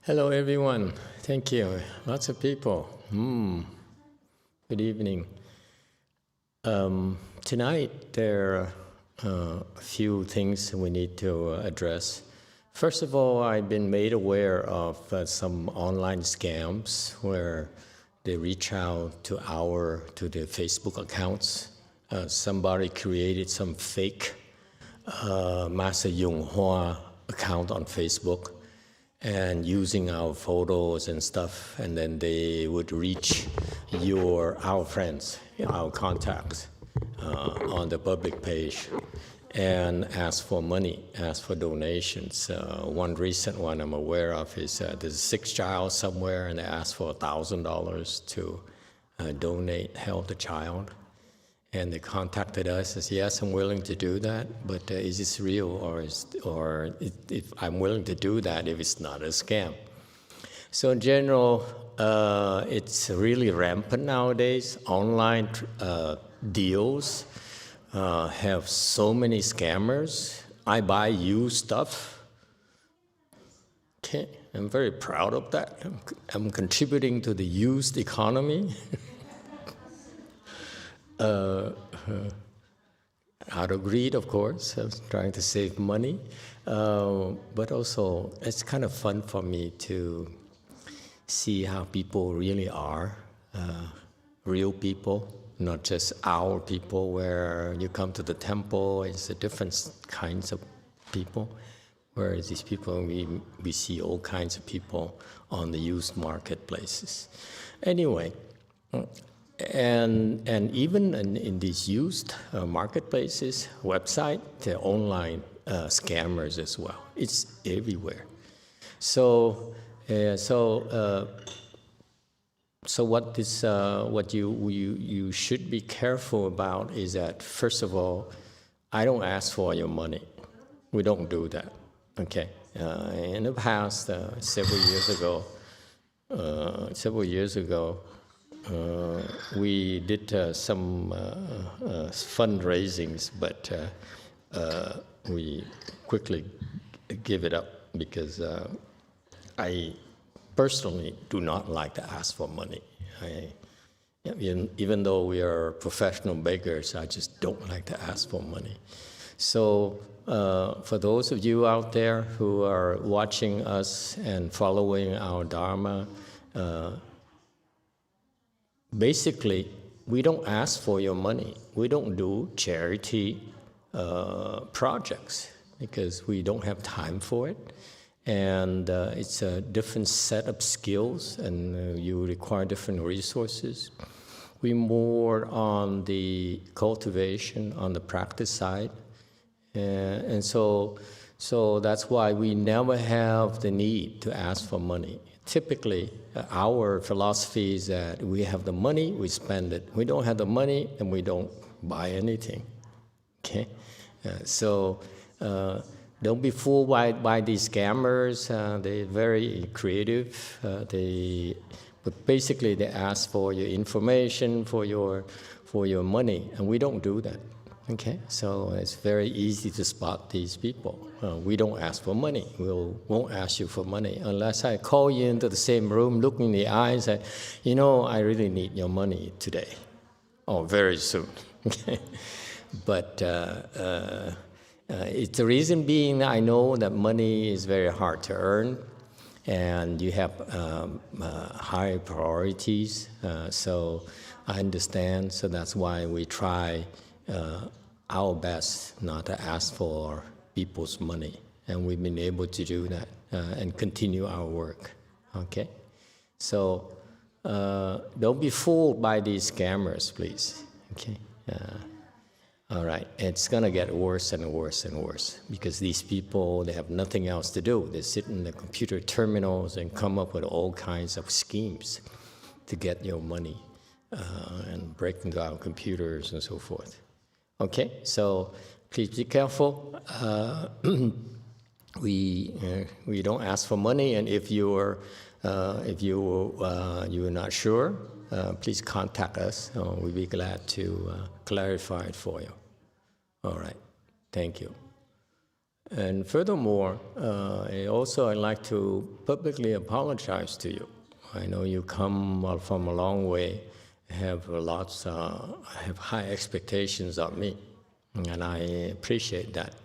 Hello, everyone. Thank you. Lots of people. Good evening. Tonight, there are a few things we need to address. First of all, I've been made aware of some online scams where they reach out to the Facebook accounts. Somebody created some fake Master YongHua account on Facebook, and using our photos and stuff, and then they would reach our friends, our contacts on the public page and ask for money, ask for donations. One recent one I'm aware of is there's a sick child somewhere and they asked for $1,000 to donate, help the child. And they contacted us and said, yes, I'm willing to do that, but is this real, or if I'm willing to do that if it's not a scam? So in general, it's really rampant nowadays. Online deals have so many scammers. I buy used stuff. Okay, I'm very proud of that. I'm contributing to the used economy. Out of greed, of course, I was trying to save money, but also it's kind of fun for me to see how people really are, real people, not just our people, where you come to the temple, it's a different kinds of people, whereas these people, we see all kinds of people on the used marketplaces. Anyway, and even in these used marketplaces, website, they're online scammers as well. It's everywhere. So what you should be careful about is that, first of all, I don't ask for your money. We don't do that. Okay. In the past, several years ago. We did some fundraisings, but we quickly give it up because I personally do not like to ask for money. Even though we are professional beggars, I just don't like to ask for money. So for those of you out there who are watching us and following our Dharma, basically, we don't ask for your money. We don't do charity projects because we don't have time for it. And it's a different set of skills, and you require different resources. We're more on the cultivation, on the practice side. And so that's why we never have the need to ask for money. Typically, our philosophy is that we have the money, we spend it. We don't have the money, and we don't buy anything. Okay, don't be fooled by these scammers. They're very creative. But basically they ask for your information, for your money, and we don't do that. Okay, so it's very easy to spot these people. We don't ask for money. We won't ask you for money unless I call you into the same room, look in the eyes, and say, I really need your money today, or very soon. Okay, but it's the reason being that I know that money is very hard to earn, and you have high priorities. So I understand. So that's why we try our best not to ask for people's money, and we've been able to do that and continue our work. Okay, so don't be fooled by these scammers, please. Okay, all right. It's gonna get worse and worse and worse because these people, they have nothing else to do. They sit in the computer terminals and come up with all kinds of schemes to get your money and breaking down computers and so forth. Okay, so please be careful. We don't ask for money, and if you're not sure, please contact us. We'll be glad to clarify it for you. All right, thank you. And furthermore, I'd like to publicly apologize to you. I know you come from a long way, have high expectations of me, and I appreciate that.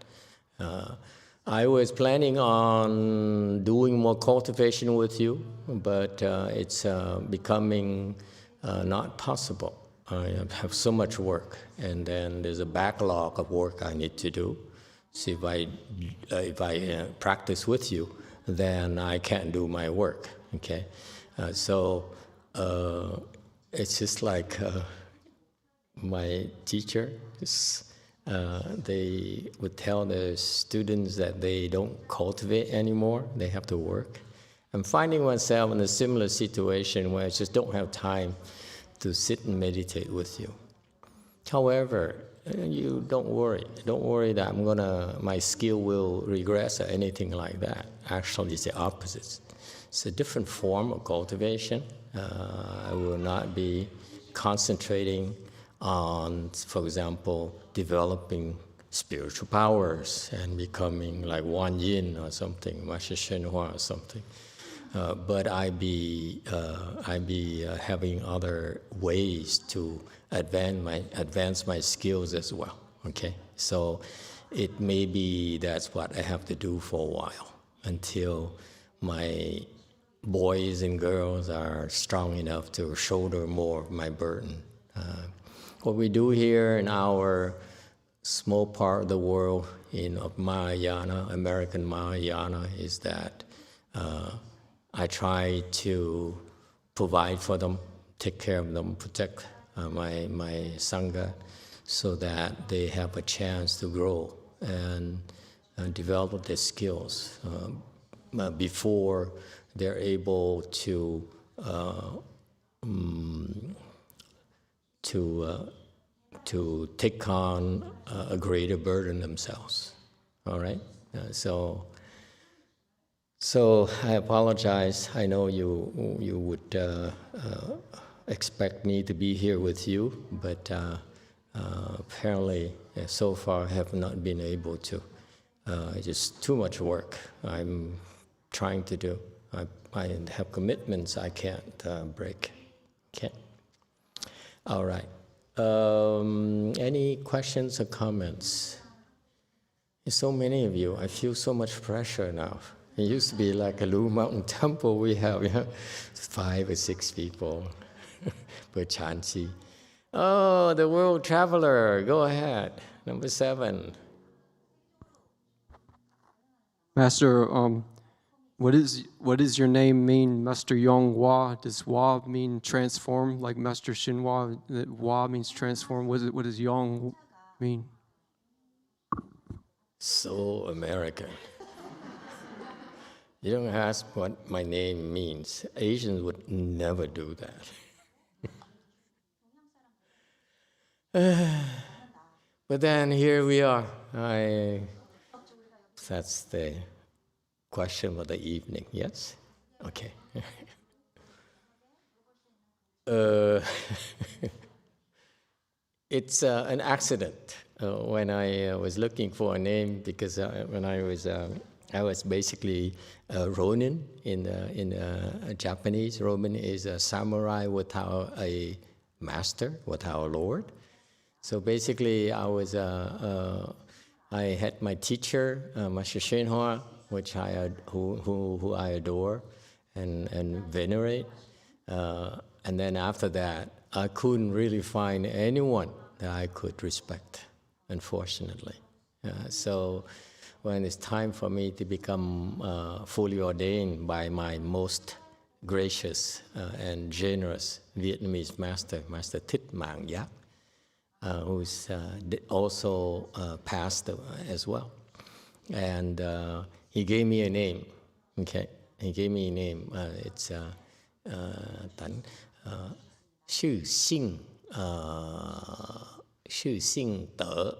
I was planning on doing more cultivation with you, but it's becoming not possible. I have so much work, and then there's a backlog of work I need to do. So if I practice with you, then I can't do my work. Okay, so it's just like my teacher. They would tell the students that they don't cultivate anymore; they have to work. I'm finding myself in a similar situation where I just don't have time to sit and meditate with you. However, you don't worry. Don't worry that my skill will regress or anything like that. Actually, it's the opposite. It's a different form of cultivation. I will not be concentrating on, for example, developing spiritual powers and becoming like Wan Yin or something, Master YongHua or something. But I be having other ways to advance my skills as well. Okay, so it may be that's what I have to do for a while until my boys and girls are strong enough to shoulder more of my burden. What we do here in our small part of the world of Mahayana, American Mahayana, is that I try to provide for them, take care of them, protect my Sangha, so that they have a chance to grow and develop their skills before they're able to take on a greater burden themselves. All right, So I apologize. I know you would expect me to be here with you, but apparently so far I have not been able to. It's just too much work I'm trying to do. I have commitments I can't break. Okay. All right. Any questions or comments? There's so many of you. I feel so much pressure now. It used to be like a Blue Mountain Temple. We have 5 or 6 people per chanchi. Oh, the world traveler. Go ahead. Number 7. Master, what does your name mean, Master YongHua? Does Hua mean transform, like Master Xinhua? That Hua means transform. What does Yong mean? So American. You don't ask what my name means. Asians would never do that. But then here we are. That's the question of the evening, yes? Okay. It's an accident when I was looking for a name, because when I was basically a Ronin in Japanese. Ronin is a samurai without a master, without a lord. So basically, I had my teacher, Master YongHua, who I adore and venerate. And then after that, I couldn't really find anyone that I could respect, unfortunately. So when it's time for me to become fully ordained by my most gracious and generous Vietnamese master, Master Thích Mạng Giác, who's also passed as well. And he gave me a name, okay? He gave me a name. It's Tánh Sư Sinh Tở.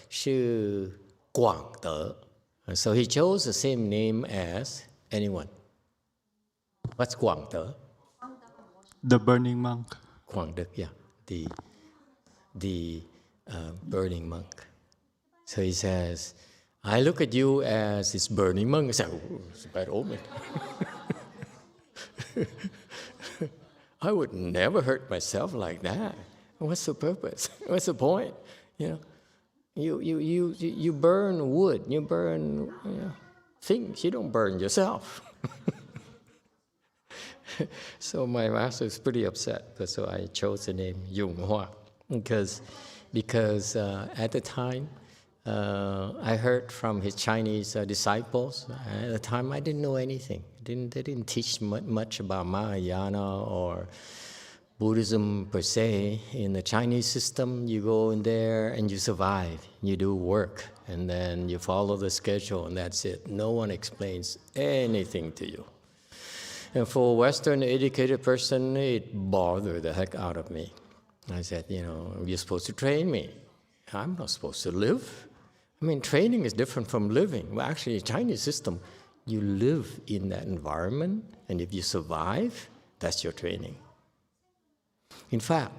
Sư Quảng Tở. So he chose the same name as anyone. What's Quảng Tở? The burning monk. Quảng Đức, yeah. The burning monk. So he says, I look at you as this burning monk. I said, oh, it's a bad omen. I would never hurt myself like that. What's the purpose? What's the point? You burn wood, you burn things, you don't burn yourself. So my master was pretty upset. So I chose the name YongHua because at the time I heard from his Chinese disciples. At the time I didn't know anything. They didn't teach much about Mahayana or Buddhism per se. In the Chinese system, you go in there and you survive. You do work, and then you follow the schedule, and that's it. No one explains anything to you. And for a Western educated person, it bothered the heck out of me. I said, you're supposed to train me. I'm not supposed to live. I mean, training is different from living. Well, actually, the Chinese system, you live in that environment, and if you survive, that's your training. In fact,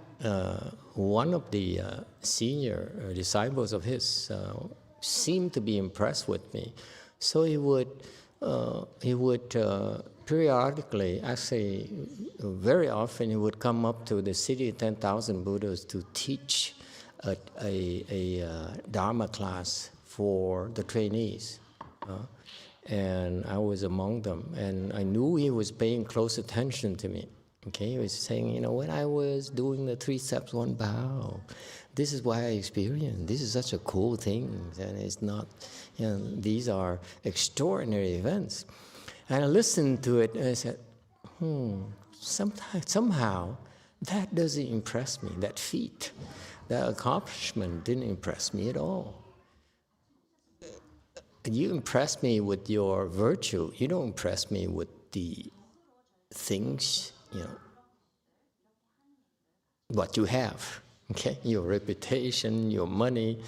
one of the senior disciples of his seemed to be impressed with me. So he would periodically, actually very often, he would come up to the city of 10,000 Buddhas to teach a Dharma class for the trainees. And I was among them, and I knew he was paying close attention to me. Okay, he was saying, when I was doing the 3 steps, 1 bow, this is what I experienced. This is such a cool thing, and it's not, these are extraordinary events. And I listened to it, and I said, somehow that doesn't impress me. That feat, that accomplishment didn't impress me at all. You impress me with your virtue. You don't impress me with the things, what you have, okay? Your reputation, your money,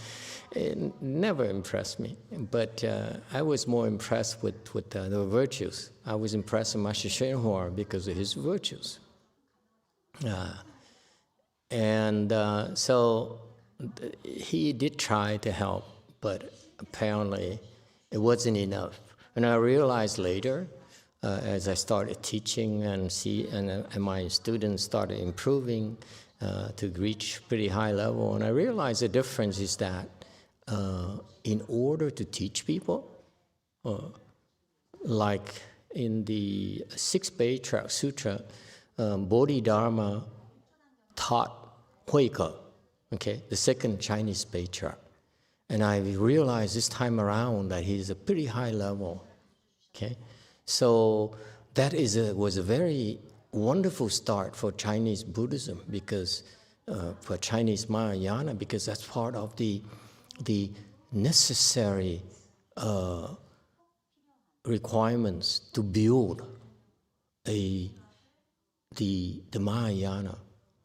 it never impressed me. But I was more impressed with the virtues. I was impressed with Master YongHua because of his virtues. So he did try to help, but apparently it wasn't enough. And I realized later, as I started teaching and my students started improving to reach pretty high level, and I realized the difference is that in order to teach people, like in the 6th Beitrag Sutra, Bodhidharma taught Huike, okay, the 2nd Chinese Beitrag. And I realized this time around that he's a pretty high level, okay? So that was a very wonderful start for Chinese Buddhism, because for Chinese Mahayana, because that's part of the necessary requirements to build the Mahayana.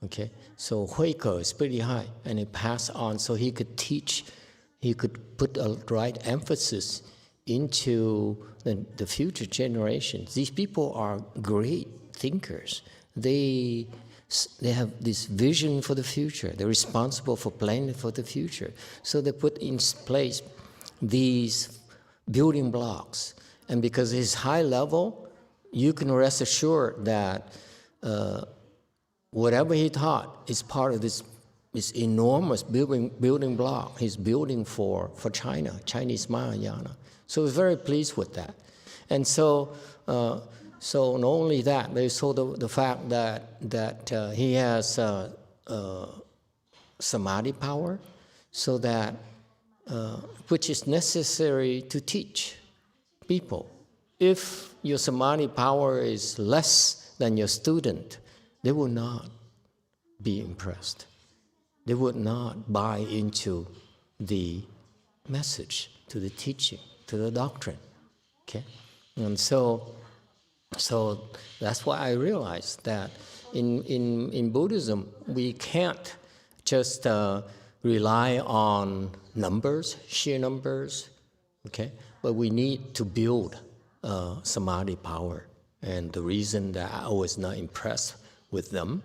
Okay, so Huike is pretty high, and it passed on, so he could teach. He could put a right emphasis into the future generations. These people are great thinkers. They have this vision for the future. They're responsible for planning for the future. So they put in place these building blocks. And because it's high level, you can rest assured that whatever he taught is part of this enormous building block he's building for China, Chinese Mahayana. So I was very pleased with that. And so not only that, but also the fact that he has samadhi power, so that which is necessary to teach people. If your samadhi power is less than your student, they will not be impressed. They would not buy into the message, to the teaching, to the doctrine. Okay, and so that's why I realized that in Buddhism we can't just rely on numbers, sheer numbers. Okay, but we need to build samadhi power. And the reason that I was not impressed with them,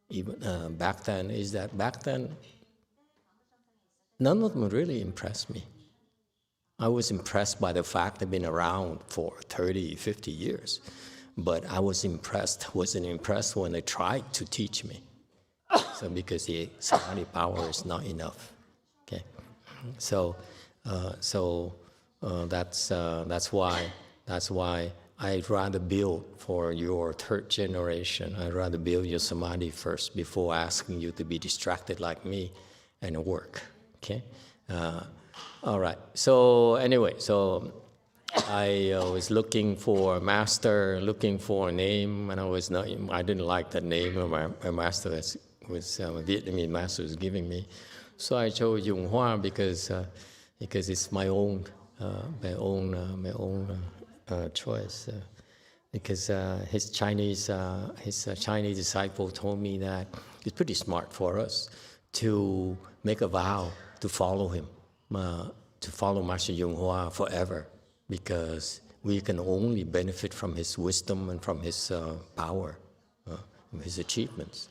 even back then, is that back then none of them really impressed me. I was impressed by the fact they've been around for 30, 50 years. But I wasn't impressed when they tried to teach me. So because the samadhi power is not enough. Okay, so that's why I'd rather build for your third generation. I'd rather build your samadhi first before asking you to be distracted like me and work. Okay, all right. So anyway, I was looking for a master, looking for a name, and I didn't like that name my master was a Vietnamese master was giving me. So I chose YongHua because it's my own choice. Because his Chinese disciple told me that it's pretty smart for us to make a vow to follow him, to follow Master YongHua forever, because we can only benefit from his wisdom and from his power, his achievements.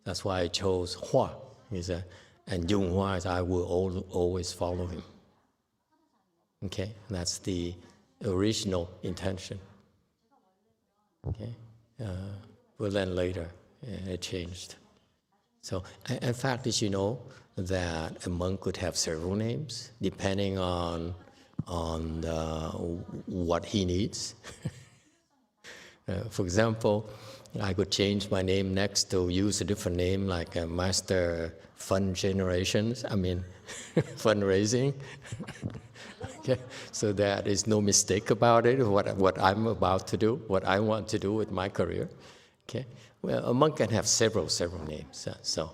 That's why I chose Hua, and YongHua is I will always follow him. Okay, that's the original intention. Okay, well then later it changed. So in fact, did you know that a monk could have several names depending on what he needs? For example, I could change my name next to use a different name like Master Fund Generations, fundraising. Okay, so there is no mistake about it, what I'm about to do, what I want to do with my career. Okay, well, a monk can have several names, so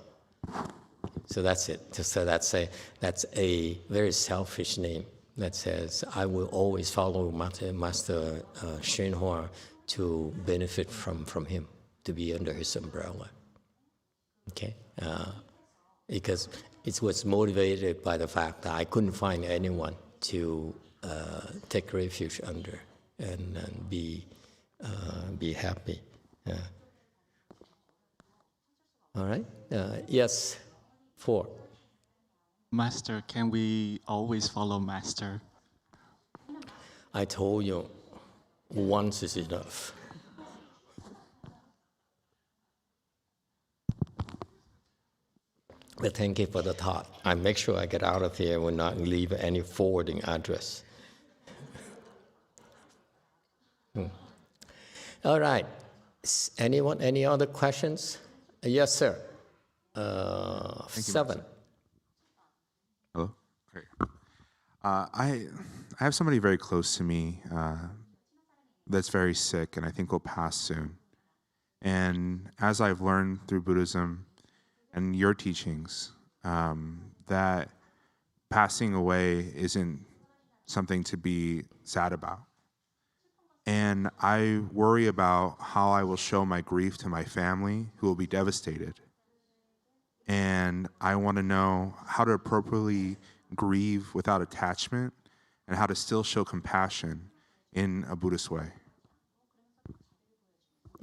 that's it. So that's a very selfish name that says, I will always follow Master Shenhua to benefit from him, to be under his umbrella. Okay, because it was motivated by the fact that I couldn't find anyone to take refuge under and be happy. All right. Yes. 4. Master, can we always follow Master? I told you, once is enough. But thank you for the thought. I make sure I get out of here and will not leave any forwarding address. All right. Anyone? Any other questions? Yes, sir. 7. Hello. Great. I have somebody very close to me that's very sick, and I think will pass soon. And as I've learned through Buddhism and your teachings, that passing away isn't something to be sad about. And I worry about how I will show my grief to my family, who will be devastated. And I want to know how to appropriately grieve without attachment and how to still show compassion in a Buddhist way.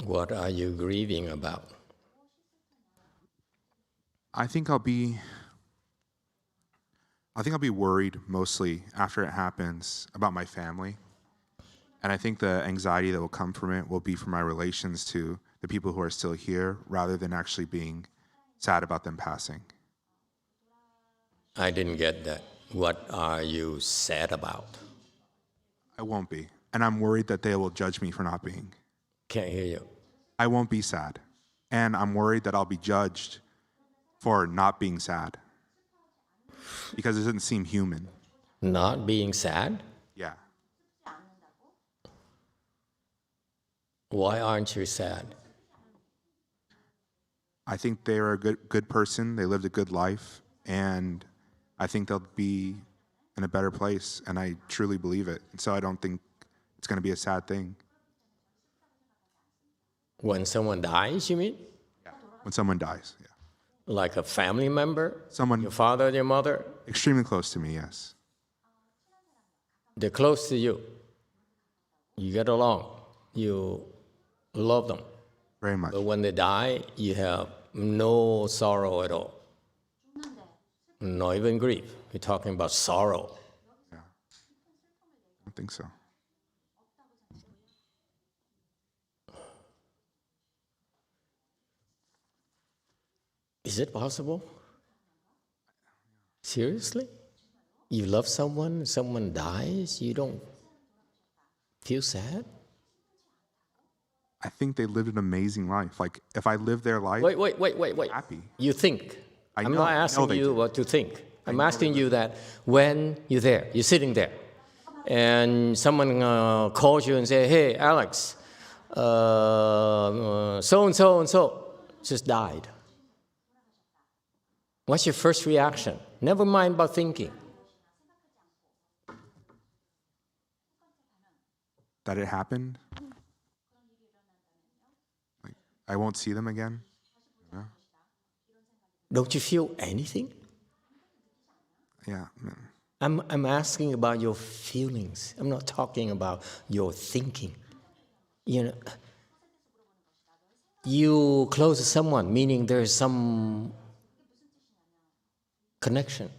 What are you grieving about? I think I'll be worried mostly after it happens about my family. And I think the anxiety that will come from it will be from my relations to the people who are still here, rather than actually being sad about them passing. I didn't get that. What are you sad about? I won't be. And I'm worried that they will judge me for not being. Can't hear you. I won't be sad. And I'm worried that I'll be judged for not being sad. Because it doesn't seem human. Not being sad? Yeah. Why aren't you sad? I think they're a good person. They lived a good life. And I think they'll be in a better place. And I truly believe it. And so I don't think it's going to be a sad thing. When someone dies, you mean? Yeah. When someone dies, yeah. Like a family member? Someone your father, your mother? Extremely close to me, yes. They're close to you. You get along. You love them. Very much. But when they die, you have no sorrow at all. Not even grief. You're talking about sorrow. Yeah. I don't think so. Is it possible? Seriously? You love someone, someone dies, you don't feel sad? I think they lived an amazing life. Like, if I lived their life, Wait. happy. You think. I I'm know- not I know asking they you do. what to think. I'm know asking they you that when you're there, you're sitting there, and someone calls you and say, hey, Alex, so and so just died. What's your first reaction? Never mind about thinking. That it happened. Like, I won't see them again. Yeah. Don't you feel anything? Yeah. I'm asking about your feelings. I'm not talking about your thinking. You know, you close to someone, meaning there's some connection,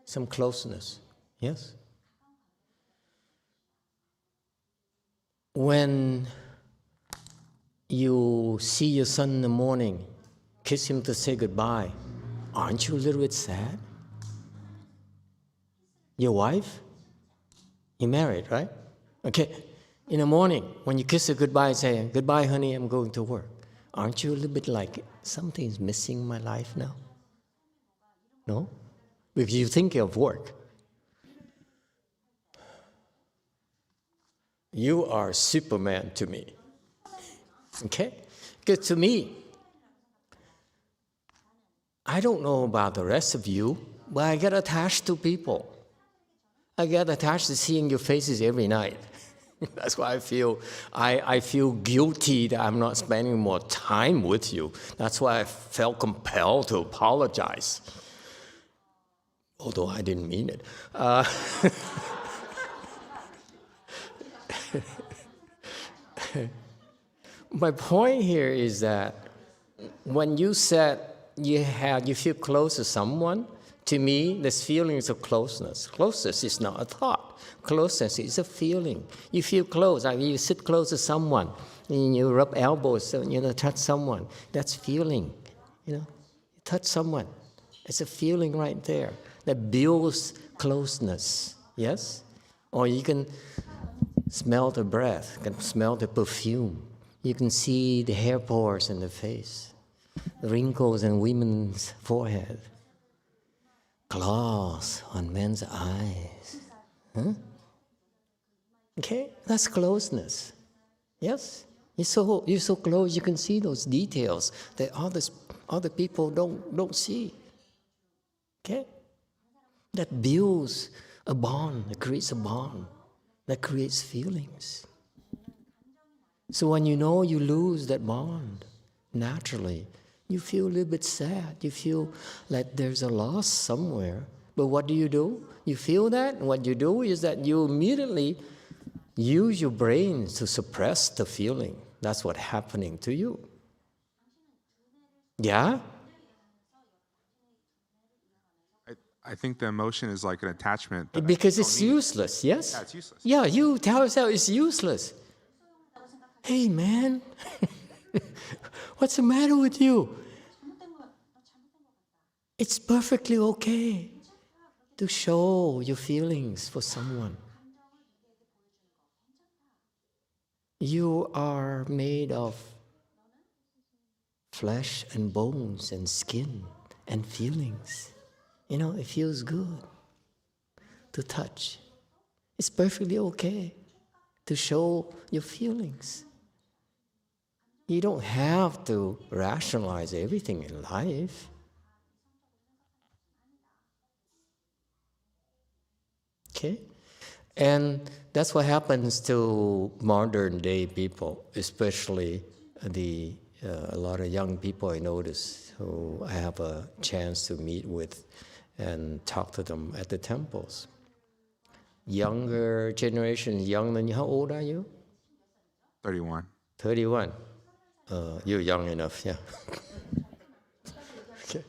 some closeness. Yes? When you see your son in the morning, kiss him to say goodbye, aren't you a little bit sad? Your wife? You're married, right? Okay. In the morning, when you kiss her goodbye and say, goodbye, honey, I'm going to work, aren't you a little bit like, something's missing in my life now? No? Because you think of work. You are Superman to me. Okay? Because to me, I don't know about the rest of you, but I get attached to people. I get attached to seeing your faces every night. That's why I feel guilty that I'm not spending more time with you. That's why I felt compelled to apologize. Although I didn't mean it. My point here is that when you said you feel close to someone, to me, this feeling is of closeness. Closeness is not a thought. Closeness is a feeling. You feel close. I mean, you sit close to someone, and you rub elbows, touch someone. That's feeling. You touch someone. It's a feeling right there that builds closeness. Yes? Or you can smell the breath, you can smell the perfume. You can see the hair pores in the face, the wrinkles in women's forehead, claws on men's eyes. Huh? Okay, that's closeness. Yes, you're so close. You can see those details that other people don't see. Okay, that builds a bond. That creates a bond. That creates feelings. So when you know you lose that bond, naturally, you feel a little bit sad. You feel like there's a loss somewhere. But what do? You feel that, and what you do is that you immediately use your brain to suppress the feeling. That's what's happening to you. Yeah? I think the emotion is like an attachment. Because it's useless, yes? Yeah, it's useless. Yeah, you tell yourself it's useless. Hey, man, what's the matter with you? It's perfectly okay to show your feelings for someone. You are made of flesh and bones and skin and feelings. It feels good to touch. It's perfectly okay to show your feelings. You don't have to rationalize everything in life. Okay? And that's what happens to modern day people, especially a lot of young people I notice who I have a chance to meet with and talk to them at the temples. Younger generation, younger than you. How old are you? 31. 31. You're young enough, yeah. Okay.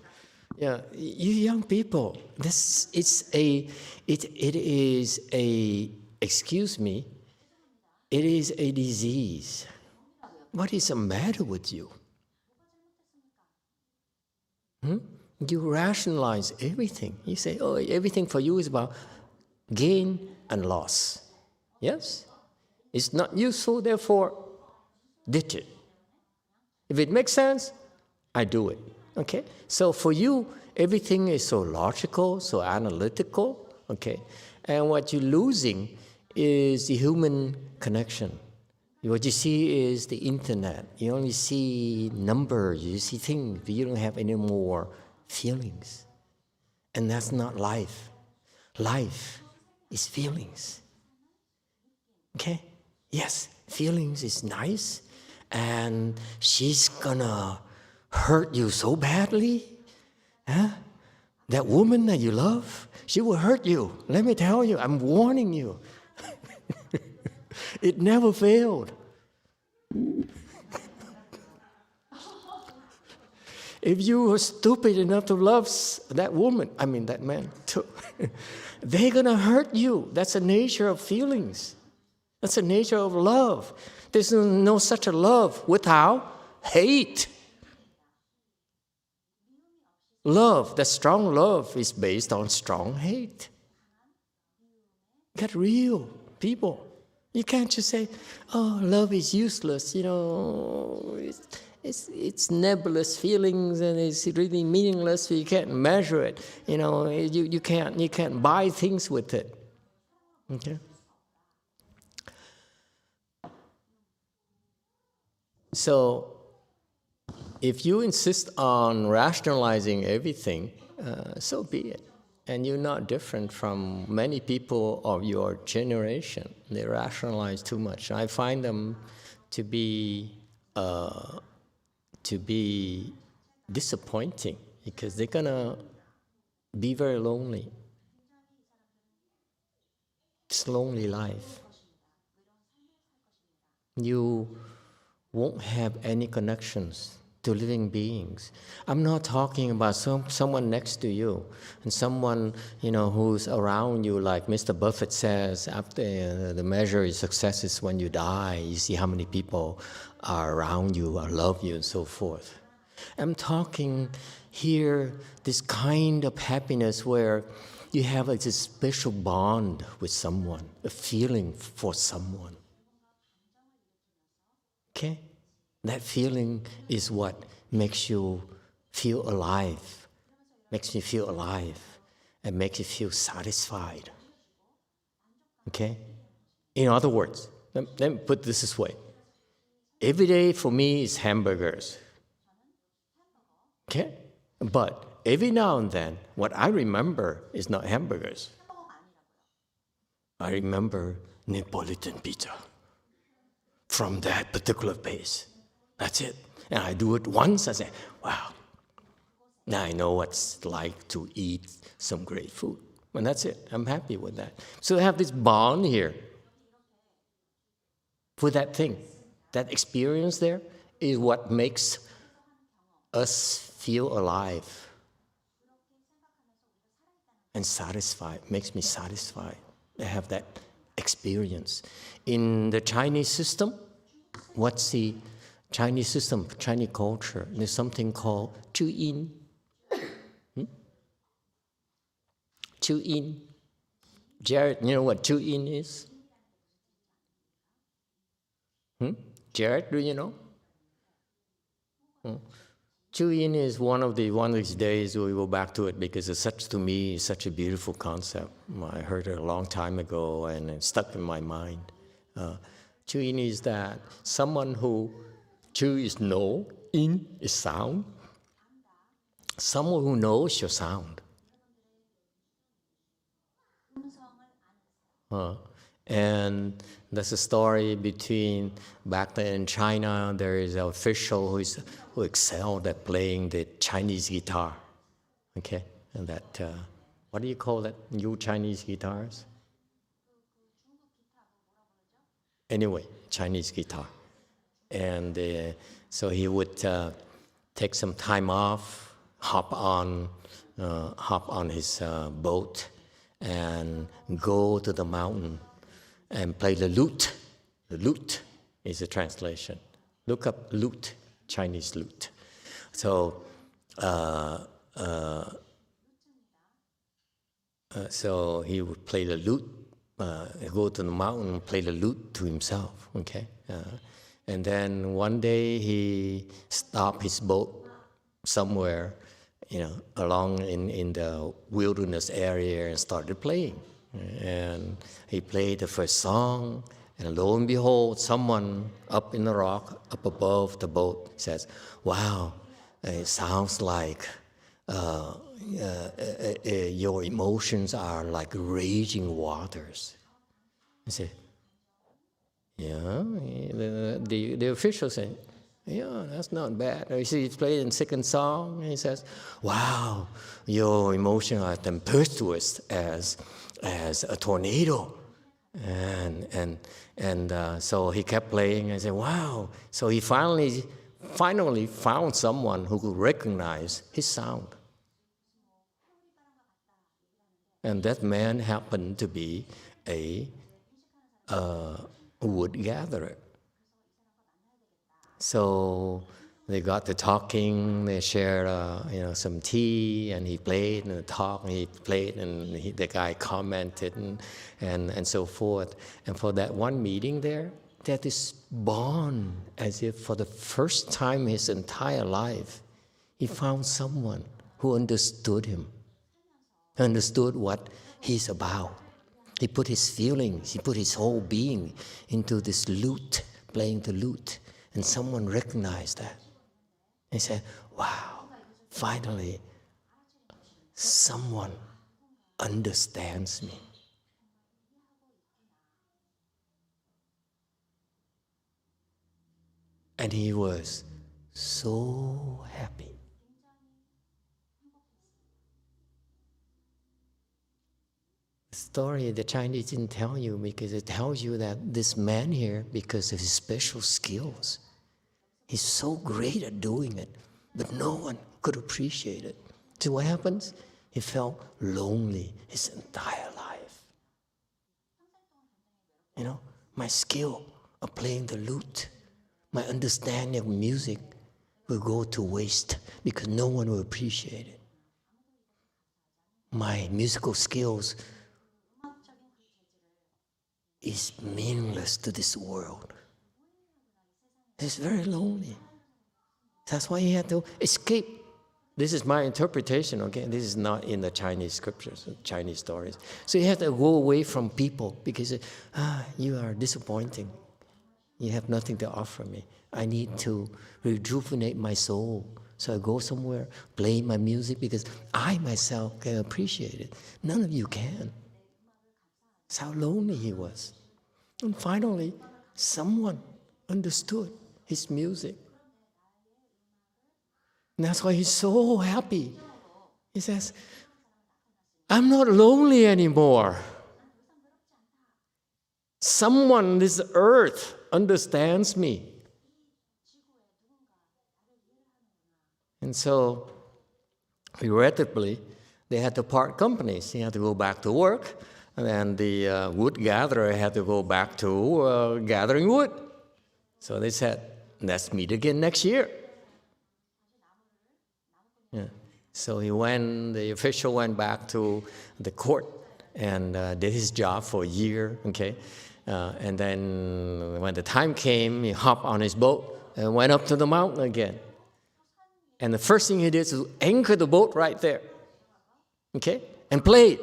Yeah, you young people, it is a, excuse me, it is a disease. What is the matter with you? You rationalize everything. You say, oh, everything for you is about gain and loss. Yes? It's not useful, therefore, ditch it. If it makes sense, I do it. Okay? So for you, everything is so logical, so analytical. Okay? And what you're losing is the human connection. What you see is the internet. You only see numbers, you see things, but you don't have any more feelings. And that's not life. Life is feelings. Okay? Yes, feelings is nice, and she's gonna hurt you so badly. Huh? That woman that you love, she will hurt you. Let me tell you, I'm warning you. It never failed. If you were stupid enough to love that woman, I mean that man too, they're gonna hurt you. That's the nature of feelings. That's the nature of love. There's no such a love without hate. Love, that strong love, is based on strong hate. Get real, people. You can't just say, oh, love is useless, you know, it's nebulous feelings and it's really meaningless, so you can't measure it. You know, you can't buy things with it. Okay? So, if you insist on rationalizing everything, so be it. And you're not different from many people of your generation. They rationalize too much. I find them to be disappointing because they're gonna be very lonely. It's a lonely life. You won't have any connections to living beings. I'm not talking about someone next to you and someone, you know, who's around you, like Mr. Buffett says, after the measure of success is when you die, you see how many people are around you or love you and so forth. I'm talking here this kind of happiness where you have like this special bond with someone, a feeling for someone. Okay? That feeling is what makes you feel alive, makes me feel alive, and makes you feel satisfied. Okay? In other words, let me put this way. Every day for me is hamburgers. Okay? But every now and then, what I remember is not hamburgers. I remember Neapolitan pizza from that particular place. That's it. And I do it once, I say, wow, now I know what's like to eat some great food. And that's it. I'm happy with that. So I have this bond here for that thing. That experience there is what makes us feel alive and satisfied, makes me satisfied. I have that experience. In the Chinese system, what's the Chinese system, Chinese culture? There's something called 注音. 注音. Jared, you know what 注音 is? Jared, do you know? 注音 is one of these days we'll go back to it because it's to me, it's such a beautiful concept. I heard it a long time ago and it stuck in my mind. 注音 is that someone who 注 is know, in is sound. Someone who knows your sound. And there's a story between, back then in China, there is an official who excelled at playing the Chinese guitar. Okay? And that, what do you call that, new Chinese guitars? Anyway, Chinese guitar. And so he would take some time off, hop on his boat and go to the mountain and play the lute. The lute is a translation. Look up lute, Chinese lute. So, so he would play the lute, go to the mountain, play the lute to himself. Okay, and then one day he stopped his boat somewhere, along in the wilderness area and started playing. And he played the first song, and lo and behold, someone up in the rock, up above the boat, says, "Wow, it sounds like your emotions are like raging waters." I said, "Yeah." The official said, "Yeah, that's not bad." You see, he's playing second song, and he says, "Wow, your emotions are tempestuous as a tornado." And so he kept playing. I said, "Wow!" So he finally found someone who could recognize his sound, and that man happened to be a wood gatherer. So they got to talking. They shared, some tea, and he played and talked. And he played, and the guy commented, and so forth. And for that one meeting there, that is bond, as if for the first time in his entire life, he found someone who understood him, understood what he's about. He put his feelings, he put his whole being into this lute, playing the lute, and someone recognized that. He said, "Wow, finally, someone understands me." And he was so happy. The story the Chinese didn't tell you, because it tells you that this man here, because of his special skills, he's so great at doing it, but no one could appreciate it. So what happens? He felt lonely his entire life. My skill of playing the lute, my understanding of music will go to waste because no one will appreciate it. My musical skills is meaningless to this world. He's very lonely. That's why he had to escape. This is my interpretation, okay? This is not in the Chinese scriptures, Chinese stories. So he had to go away from people because, you are disappointing. You have nothing to offer me. I need to rejuvenate my soul. So I go somewhere, play my music, because I myself can appreciate it. None of you can. That's how lonely he was. And finally, someone understood his music. And that's why he's so happy. He says, "I'm not lonely anymore. Someone on this earth understands me." And so, regrettably, they had to part companies. He had to go back to work, and then the wood gatherer had to go back to gathering wood. So they said, "Let's meet again next year." Yeah. So the official went back to the court and did his job for a year, okay? And then when the time came, he hopped on his boat and went up to the mountain again. And the first thing he did was anchor the boat right there, okay? And played.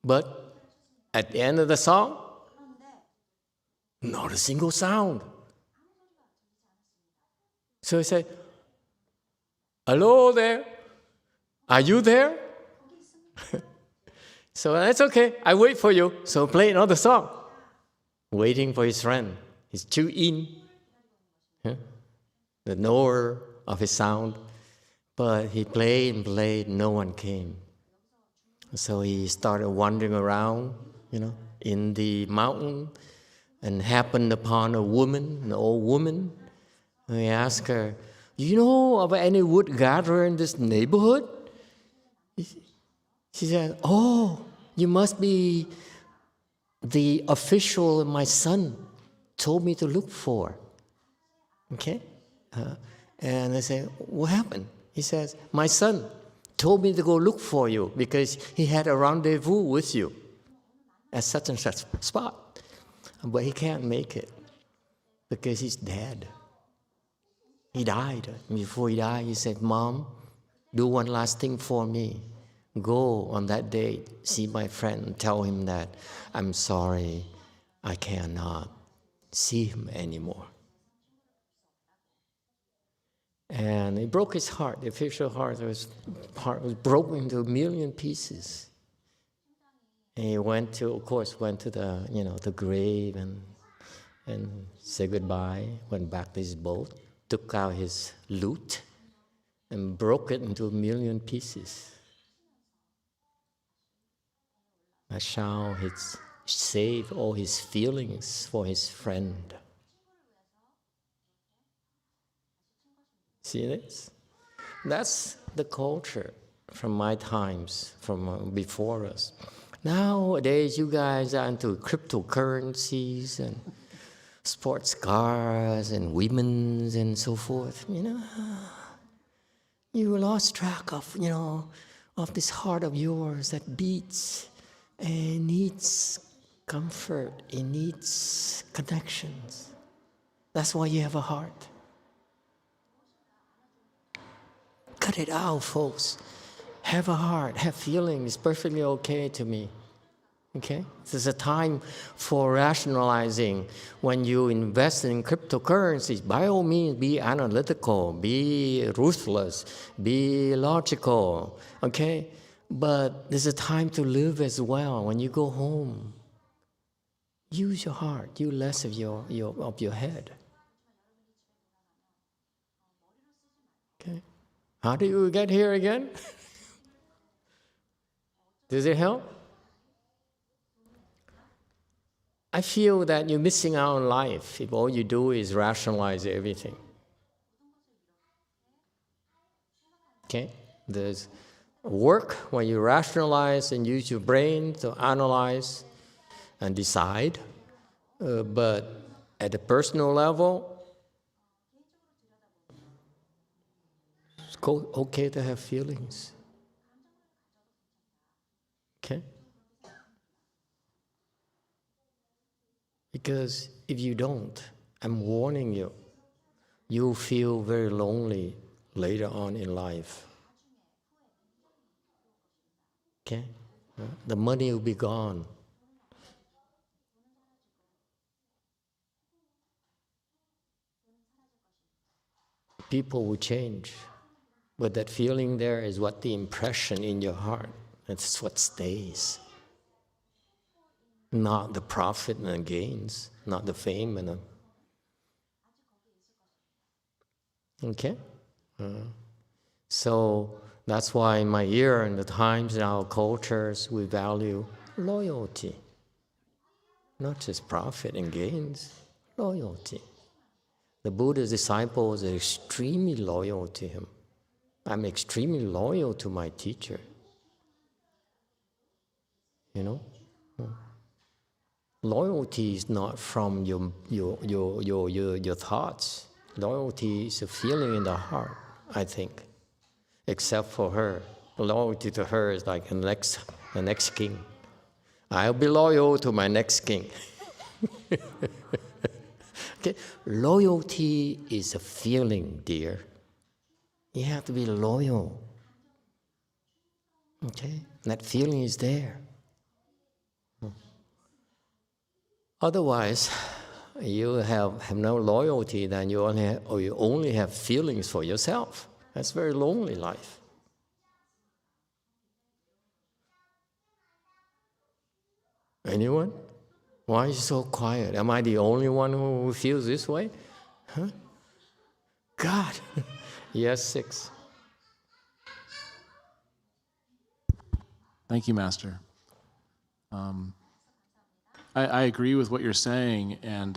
But at the end of the song, not a single sound. So he said, "Hello there, are you there?" So that's okay, I wait for you. So play another song, waiting for his friend, his Chu-in, the knower of his sound. But he played and played, no one came. So he started wandering around, in the mountain, and happened upon a woman, an old woman, We asked her, "Do you know of any wood gatherer in this neighborhood?" She said, "Oh, you must be the official my son told me to look for." Okay? And I said, "What happened?" He says, "My son told me to go look for you because he had a rendezvous with you at such and such spot. But he can't make it because he's dead. He died. Before he died, he said, 'Mom, do one last thing for me. Go on that date, see my friend, and tell him that I'm sorry, I cannot see him anymore.'" And it broke his heart. The official heart was broken into a million pieces. And he went to, of course, the grave and said goodbye. Went back to his boat, took out his lute, and broke it into a million pieces. That's how he saved all his feelings for his friend. See this? That's the culture from my times, from before us. Nowadays, you guys are into cryptocurrencies and sports cars and women's and so forth. You lost track of this heart of yours that beats and needs comfort. It needs connections. That's why you have a heart. Cut it out, folks. Have a heart, have feelings, perfectly okay to me. Okay? There's a time for rationalizing. When you invest in cryptocurrencies, by all means, be analytical, be ruthless, be logical. Okay? But there's a time to live as well. When you go home, use your heart, use less of your head. Okay? How do you get here again? Does it help? I feel that you're missing out on life if all you do is rationalize everything. Okay? There's work where you rationalize and use your brain to analyze and decide. But at the personal level, it's okay to have feelings. Okay? Because if you don't, I'm warning you, you'll feel very lonely later on in life. Okay? The money will be gone. People will change. But that feeling there is what the impression in your heart. That's what stays. Not the profit and the gains, not the fame and the... Okay? So that's why in my era and the times in our cultures, we value loyalty. Not just profit and gains, loyalty. The Buddha's disciples are extremely loyal to him. I'm extremely loyal to my teacher. Loyalty is not from your thoughts. Loyalty is a feeling in the heart, I think. Except for her. Loyalty to her is like the next king. I'll be loyal to my next king. Okay? Loyalty is a feeling, dear. You have to be loyal. Okay? That feeling is there. Otherwise, you have no loyalty, then you only have feelings for yourself. That's a very lonely life. Anyone? Why are you so quiet? Am I the only one who feels this way? Huh? God. Yes, 6. Thank you, Master. I agree with what you're saying, and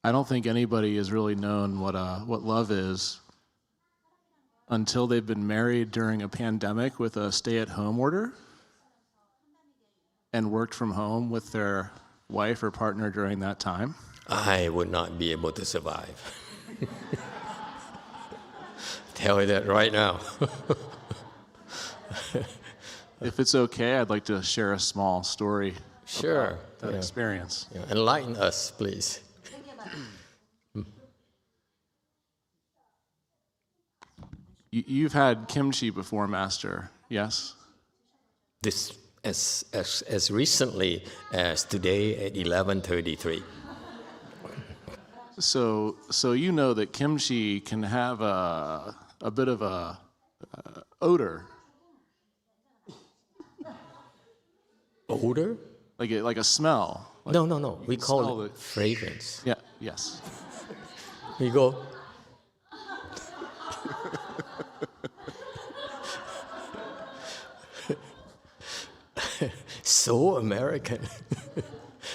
I don't think anybody has really known what love is until they've been married during a pandemic with a stay-at-home order and worked from home with their wife or partner during that time. I would not be able to survive. Tell you that right now. If it's okay, I'd like to share a small story Sure. about that experience. Yeah. Enlighten us, please. You've had kimchi before, Master, yes? This as recently as today at 11:33. So you know that kimchi can have a bit of a odor, Odor? like a smell. Like, No. We call smell it fragrance. Yeah. Yes. We go. So American.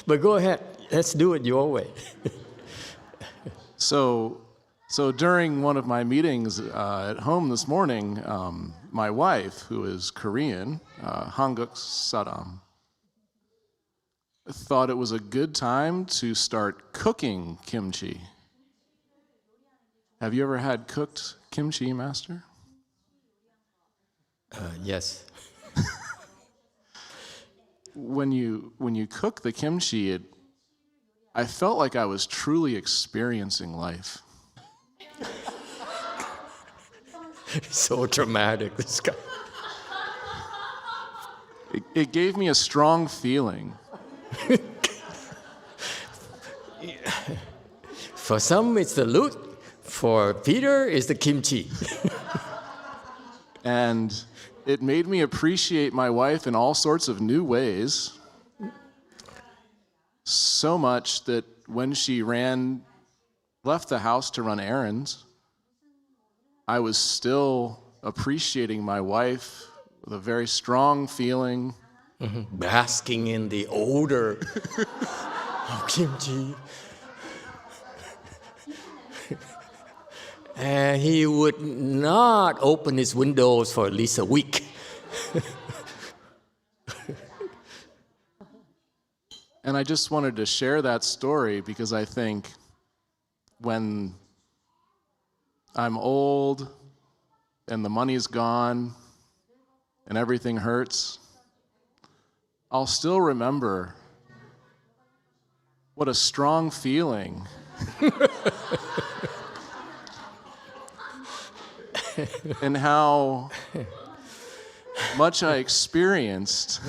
But go ahead. Let's do it your way. So during one of my meetings at home this morning, my wife, who is Korean, Hanguk Saram, thought it was a good time to start cooking kimchi. Have you ever had cooked kimchi, Master? Yes. When you cook the kimchi, I felt like I was truly experiencing life. So dramatic, this guy. It gave me a strong feeling. For some, it's the lute. For Peter, it's the kimchi. And it made me appreciate my wife in all sorts of new ways. So much that when she left the house to run errands, I was still appreciating my wife with a very strong feeling. Basking in the odor of kimchi. And he would not open his windows for at least a week. And I just wanted to share that story because I think when I'm old and the money's gone and everything hurts, I'll still remember what a strong feeling and how much I experienced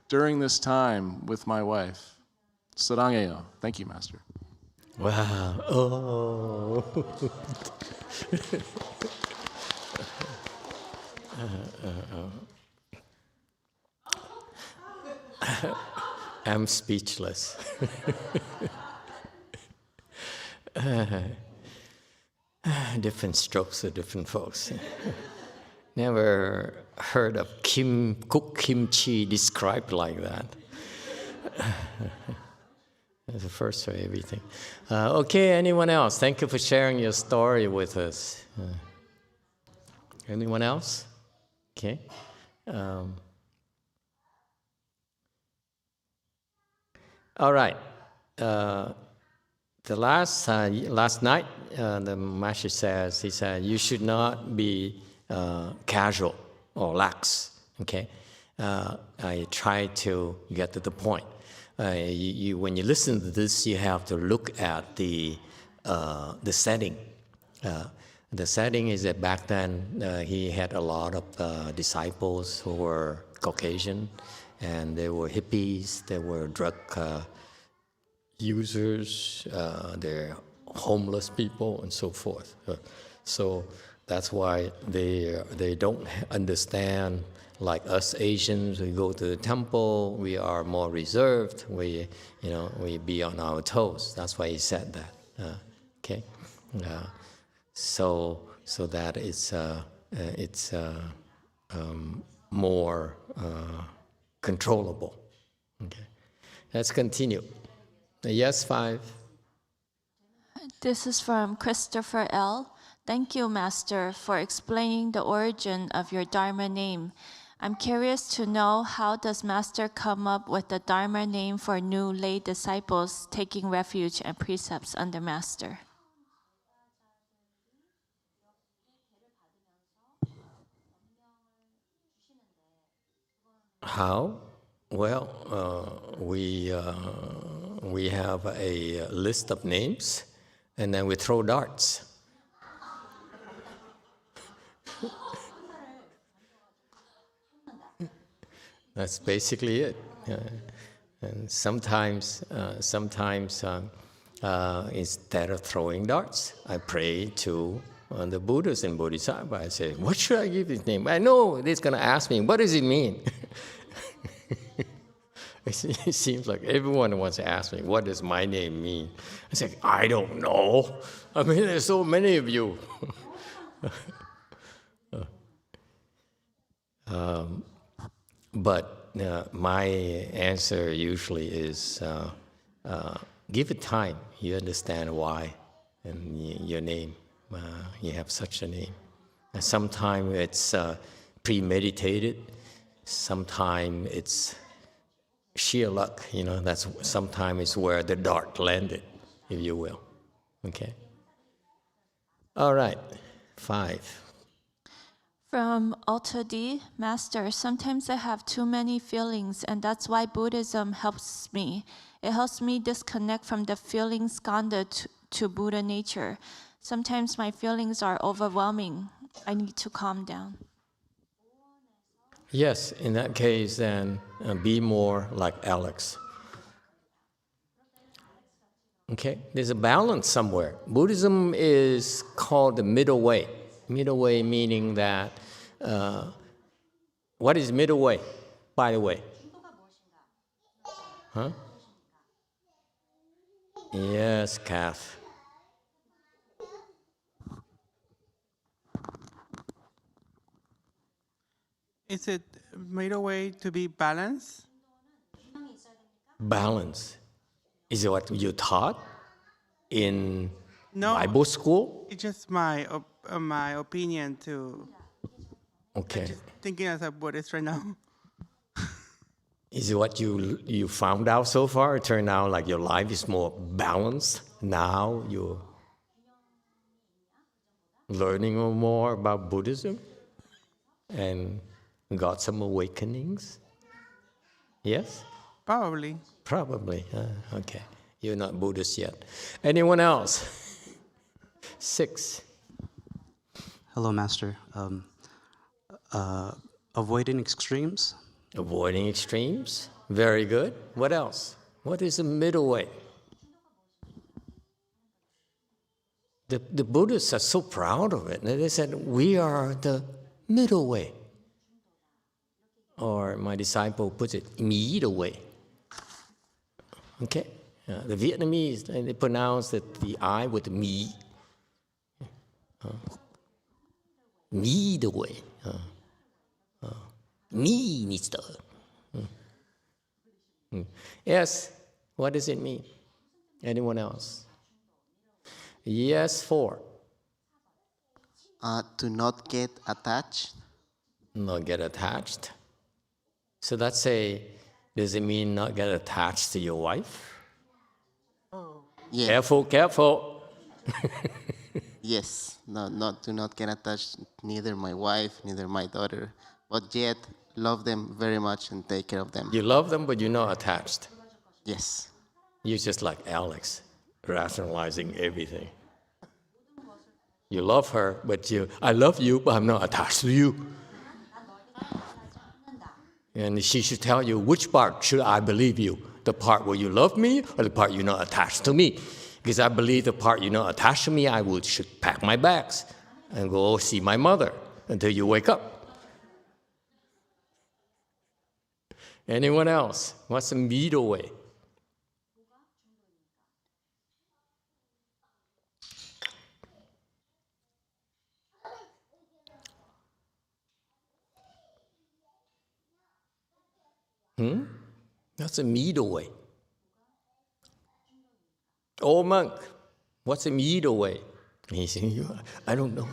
during this time with my wife. Sarangeyo. Thank you, Master. Wow. Oh. I'm speechless. Different strokes for different folks. Never heard of cooked kimchi described like that. That's the first for everything. Okay, anyone else? Thank you for sharing your story with us. Anyone else? Okay. All right. The last night, the master says, he said, you should not be casual or lax. Okay. I try to get to the point. When you listen to this, you have to look at the setting. The setting is that back then he had a lot of disciples who were Caucasian, and they were hippies, they were drug users, they're homeless people, and so forth. So that's why they don't understand. Like us Asians, we go to the temple, we are more reserved, we be on our toes. That's why he said that. Okay, so that it's more controllable. Okay, let's continue. Yes, 5. This is from Christopher L. Thank you, Master, for explaining the origin of your Dharma name. I'm curious to know, how does Master come up with the Dharma name for new lay disciples taking refuge and precepts under Master? How? Well, we have a list of names, and then we throw darts. That's basically it. And sometimes instead of throwing darts, I pray to the Buddhas and Bodhisattva. I say, what should I give this name? I know it's going to ask me, what does it mean? It seems like everyone wants to ask me, what does my name mean? I say, I don't know. I mean, there's so many of you. But my answer usually is, give it time. You understand why, and your name. You have such a name. And sometimes it's premeditated. Sometimes it's sheer luck. That's sometimes it's where the dart landed, if you will. Okay. All right. 5. From Alta D, Master, sometimes I have too many feelings, and that's why Buddhism helps me. It helps me disconnect from the feelings skandha to Buddha nature. Sometimes my feelings are overwhelming. I need to calm down. Yes, in that case, then be more like Alex. Okay, there's a balance somewhere. Buddhism is called the middle way. Middle way meaning that, what is middle way, by the way? Huh? Yes, Kath. Is it middle way to be balanced? Balance. Is it what you taught in No, Bible school? it's just my opinion too. Okay. Just thinking as a Buddhist right now. Is it what you found out so far? It turned out like your life is more balanced now? You're learning more about Buddhism and got some awakenings? Yes? Probably. Probably. Okay. You're not Buddhist yet. Anyone else? 6. Hello, Master. Avoiding extremes. Avoiding extremes. Very good. What else? What is the middle way? The Buddhists are so proud of it. They said, we are the middle way. Or my disciple puts it, middle way. Okay? The Vietnamese, they pronounce the I with the mi. Middle way. Minister. Yes, what does it mean? Anyone else? Yes, 4. To not get attached. Not get attached. So does it mean not get attached to your wife? Yeah. Careful. Yes. No, do not get attached. Neither my wife, neither my daughter, but yet love them very much and take care of them. You love them, but you're not attached. Yes. You're just like Alex, rationalizing everything. You love her, but I love you, but I'm not attached to you. And she should tell you, which part should I believe you? The part where you love me or the part you're not attached to me? Because I believe the part you're not attached to me, should pack my bags and go see my mother until you wake up. Anyone else? What's the middle way? That's a middle way. Old monk, What's the middle way? He said, I don't know.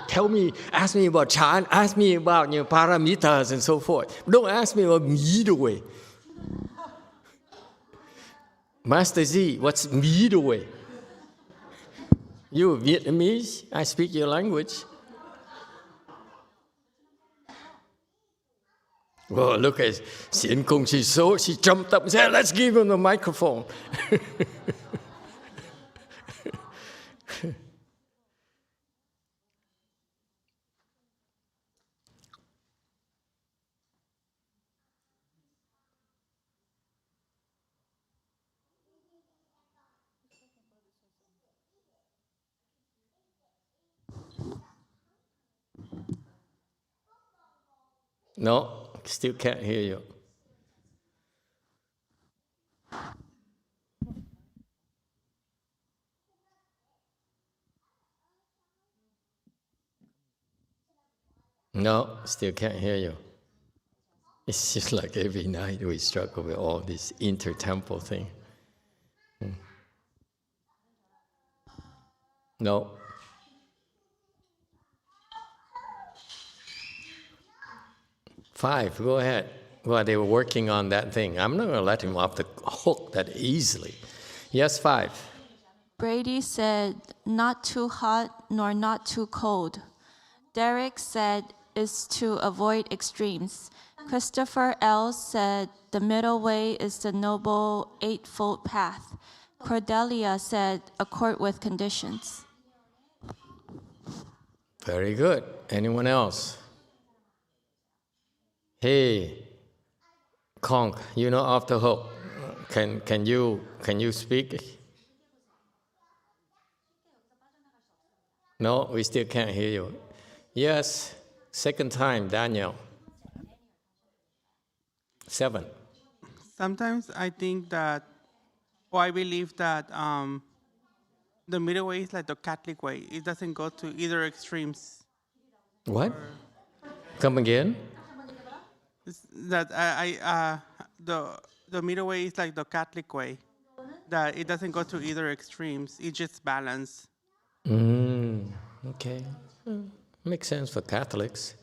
Tell me, ask me about Chan, ask me about paramitas and so forth. Don't ask me about middle way. Master Z, what's middle way? You Vietnamese, I speak your language. Well, look at Xian Kung, she jumped up and said, let's give him the microphone. No, still can't hear you. No, still can't hear you. It's just like every night we struggle with all this inter-temple thing. No. Five, go ahead. Well, they were working on that thing. I'm not going to let him off the hook that easily. Yes, five. Brady said, not too hot nor not too cold. Derek said, is to avoid extremes. Christopher L. said, the middle way is the noble eightfold path. Cordelia said, accord with conditions. Very good. Anyone else? Hey, Conk, you know off the hook. Can you speak? No, we still can't hear you. Yes, second time, Daniel. 7. Sometimes I think that, or I believe that the middle way is like the Catholic way. It doesn't go to either extremes. What? Come again? That the middle way is like the Catholic way. That it doesn't go to either extremes. It's just balance. Okay. Makes sense for Catholics.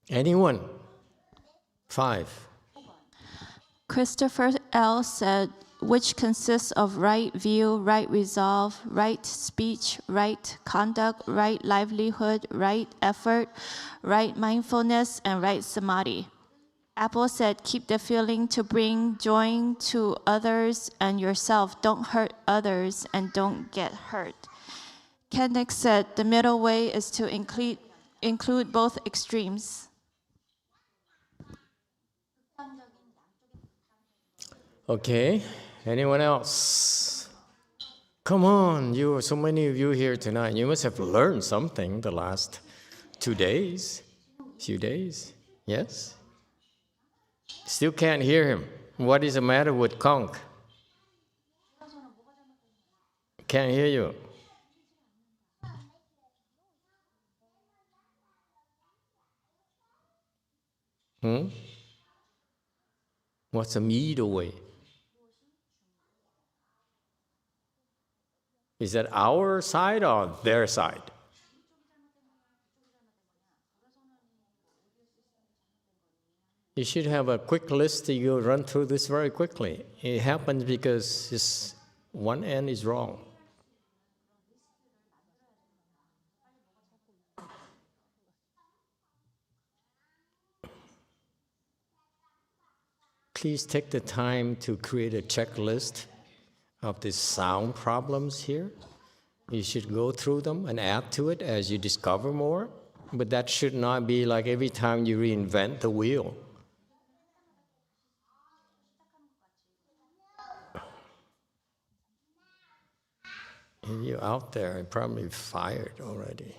Anyone? 5. Christopher L. said, which consists of right view, right resolve, right speech, right conduct, right livelihood, right effort, right mindfulness, and right samadhi. Apple said, keep the feeling to bring joy to others and yourself. Don't hurt others and don't get hurt. Kenneth said, the middle way is to include both extremes. Okay. Anyone else? Come on, so many of you here tonight. You must have learned something the last 2 days, few days. Yes? Still can't hear him. What is the matter with Conk? Can't hear you. What's the middle way? Is that our side or their side? You should have a quick list that you'll run through this very quickly. It happens because one end is wrong. Please take the time to create a checklist of the sound problems here. You should go through them and add to it as you discover more. But that should not be like every time you reinvent the wheel. If you're out there, you're probably fired already.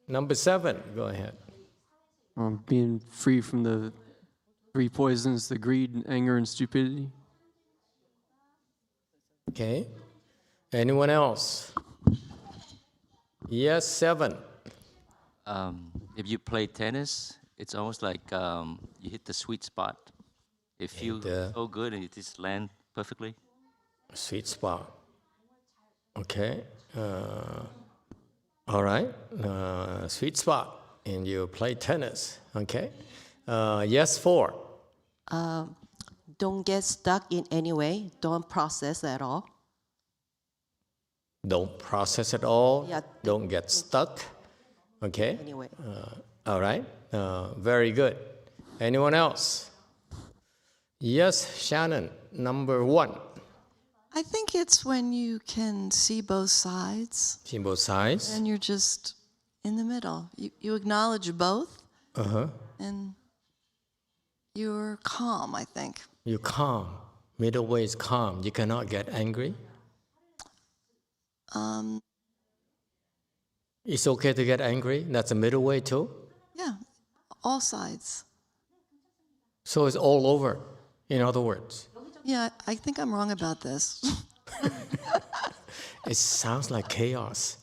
Number 7, go ahead. Being free from the 3 poisons, the greed, anger, and stupidity. Okay. Anyone else? Yes, 7. If you play tennis, it's almost like you hit the sweet spot. It feels so good and it just lands perfectly. Sweet spot. Okay. All right. Sweet spot. And you play tennis. Okay. Yes, 4. Don't get stuck in any way. Don't process at all. Don't process at all. Yeah. Don't get stuck. Okay. Anyway. All right. Very good. Anyone else? Yes, Shannon, number 1. I think it's when you can see both sides See both sides. and you're just in the middle. You acknowledge both and you're calm, I think. You're calm. Middle way is calm. You cannot get angry. It's okay to get angry. That's a middle way too. Yeah, all sides. So it's all over, in other words. Yeah, I think I'm wrong about this. It sounds like chaos.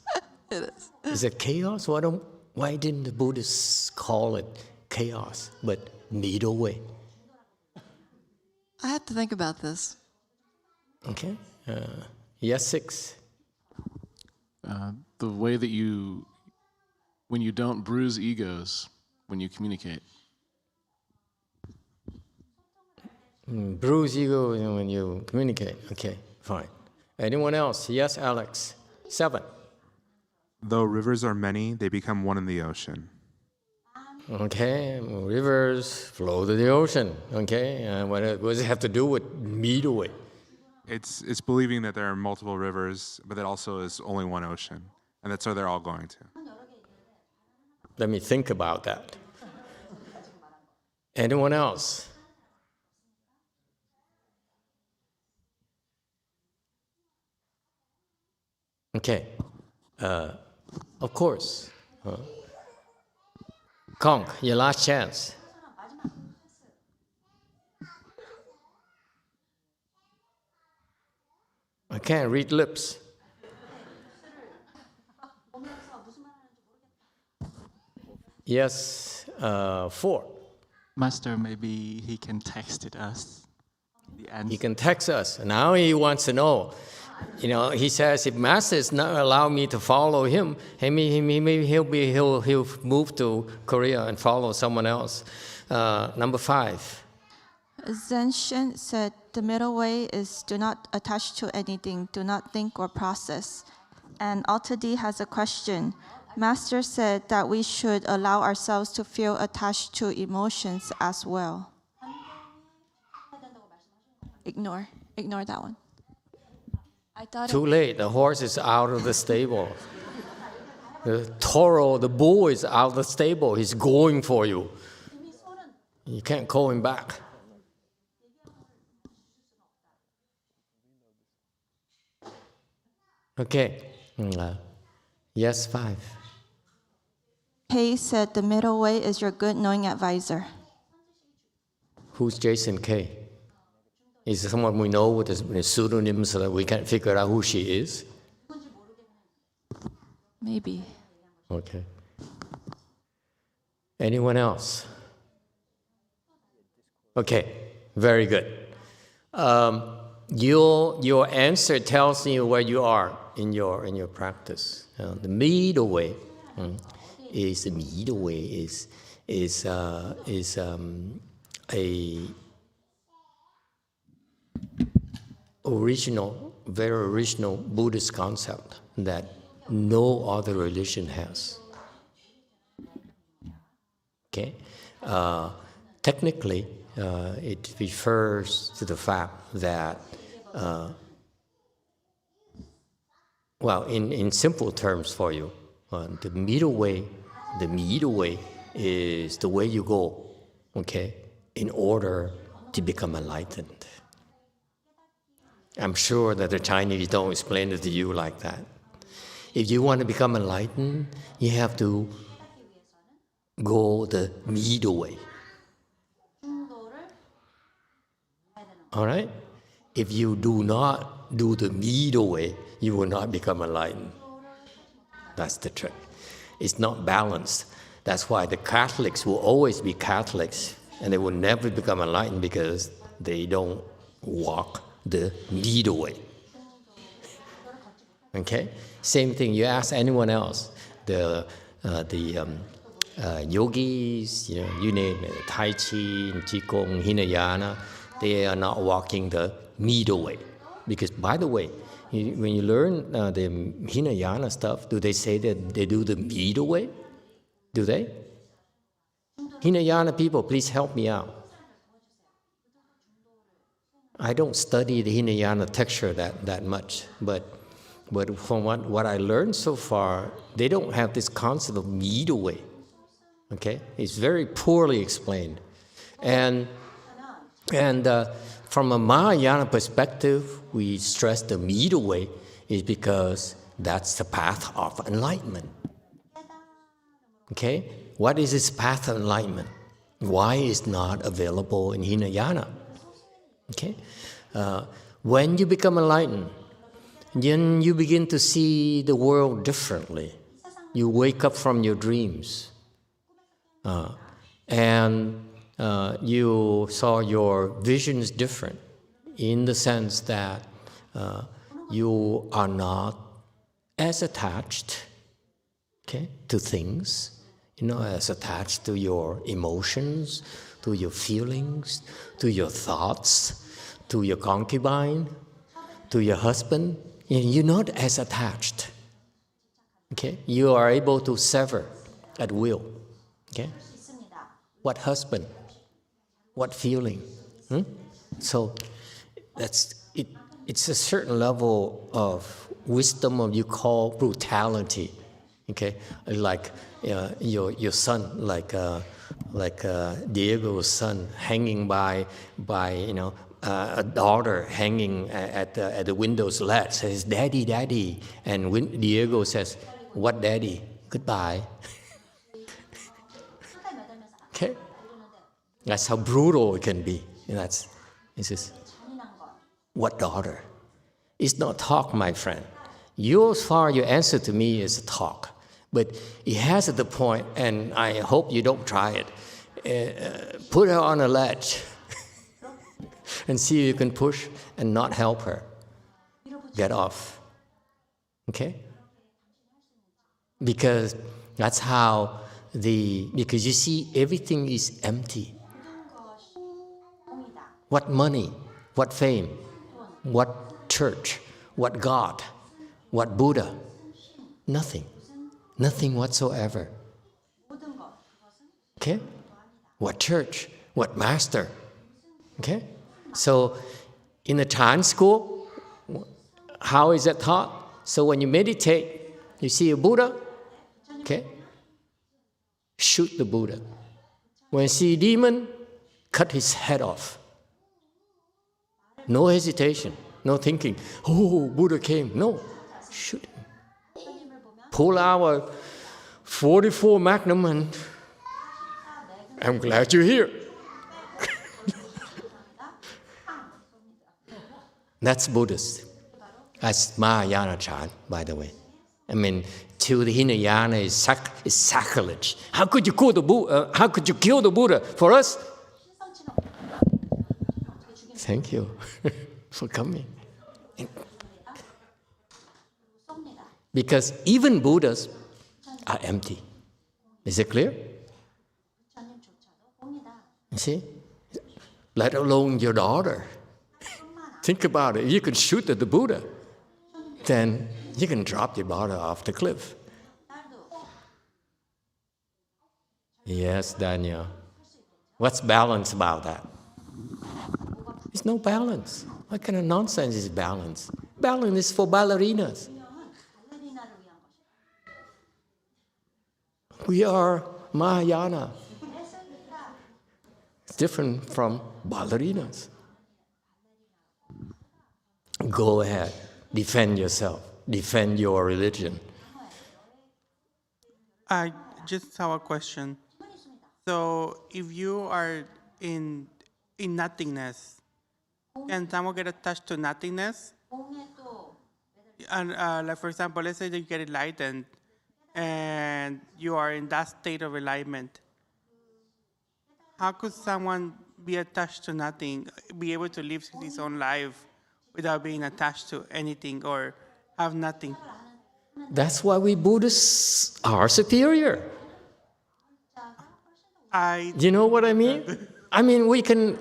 It is. Is it chaos? Why didn't the Buddhists call it chaos, but middle way? I have to think about this. Okay. Yes, 6. The way that when you don't bruise egos when you communicate. Bruise ego when you communicate. Okay, fine. Anyone else? Yes, Alex. 7. Though rivers are many, they become one in the ocean. Okay, rivers flow to the ocean. Okay, what does it have to do with middle way? It's believing that there are multiple rivers, but that also is only one ocean, and that's where they're all going to. Let me think about that. Anyone else? Okay, of course. Conk, your last chance. I can't read lips. Yes, 4. Master, maybe he can text it us. The answer. He can text us. Now he wants to know. You know, he says if Master is not allow me to follow him, maybe he'll move to Korea and follow someone else. Number 5. Zenshin said the middle way is do not attach to anything, do not think or process. And Alta D has a question. Master said that we should allow ourselves to feel attached to emotions as well. Ignore that one. I thought Too late. The horse is out of the stable. The toro, the bull is out of the stable. He's going for you. You can't call him back. Okay. Yes, 5. Kay said the middle way is your good knowing advisor. Who's Jason K? Is it someone we know with a pseudonym so that we can't figure out who she is? Maybe. Okay. Anyone else? Okay, very good. Your answer tells you where you are in your practice. The middle way is a very original Buddhist concept that no other religion has. Okay, technically, it refers to the fact that, in simple terms for you, the middle way is the way you go, okay, in order to become enlightened. I'm sure that the Chinese don't explain it to you like that. If you want to become enlightened, you have to go the middle way. All right? If you do not do the middle way, you will not become enlightened. That's the trick. It's not balanced. That's why the Catholics will always be Catholics and they will never become enlightened because they don't walk the middle way. Okay? Same thing, you ask anyone else, the yogis, you name it, Tai Chi, Qigong, Hinayana, they are not walking the middle way. Because, by the way, when you learn the Hinayana stuff, do they say that they do the middle way? Do they? Hinayana people, please help me out. I don't study the Hinayana texture that much, but from what I learned so far, they don't have this concept of middle way. Okay, it's very poorly explained, and from a Mahayana perspective, we stress the middle way is because that's the path of enlightenment. Okay, what is this path of enlightenment? Why is not available in Hinayana? Okay, when you become enlightened, then you begin to see the world differently. You wake up from your dreams. And you saw your visions different in the sense that you are not as attached, okay, to things, as attached to your emotions, to your feelings, to your thoughts, to your concubine, to your husband. You're not as attached. Okay? You are able to sever at will. Okay? What husband? What feeling? So that's it. It's a certain level of wisdom of you call brutality. Okay, like your son, like Diego's son, hanging by a daughter hanging at the window's ledge, says, "Daddy, Daddy," and when Diego says, "What, Daddy? Goodbye." Okay, that's how brutal it can be. And it's just, what daughter? It's not talk, my friend. Your answer to me is talk, but it has at the point, and I hope you don't try it. Put her on a ledge and see if you can push and not help her get off. Okay? Because that's how because you see, everything is empty. What money, what fame, what church, what God, what Buddha? Nothing. Nothing whatsoever. Okay? What church, what master? Okay? So, in the Chan school, how is that taught? So when you meditate, you see a Buddha, okay? Shoot the Buddha. When you see a demon, cut his head off. No hesitation, no thinking, oh, Buddha came. No, shoot him. Pull our 44 Magnum and I'm glad you're here. That's Buddhist. That's Mahayana Chan, by the way. I mean, to the Hinayana is sacrilege. How could you kill the Buddha? How could you kill the Buddha for us? Thank you for coming. Because even Buddhas are empty. Is it clear? You see? Let alone your daughter. Think about it. You can shoot at the Buddha, then you can drop your daughter off the cliff. Yes, Daniel. What's balance about that? There's no balance. What kind of nonsense is balance? Balance is for ballerinas. We are Mahayana. It's different from ballerinas. Go ahead. Defend yourself. Defend your religion. I just have a question. So if you are in nothingness, can someone get attached to nothingness? And like for example, let's say that you get enlightened and you are in that state of enlightenment. How could someone be attached to nothing, be able to live his own life without being attached to anything or have nothing. That's why we Buddhists are superior. You know what I mean? I mean, we can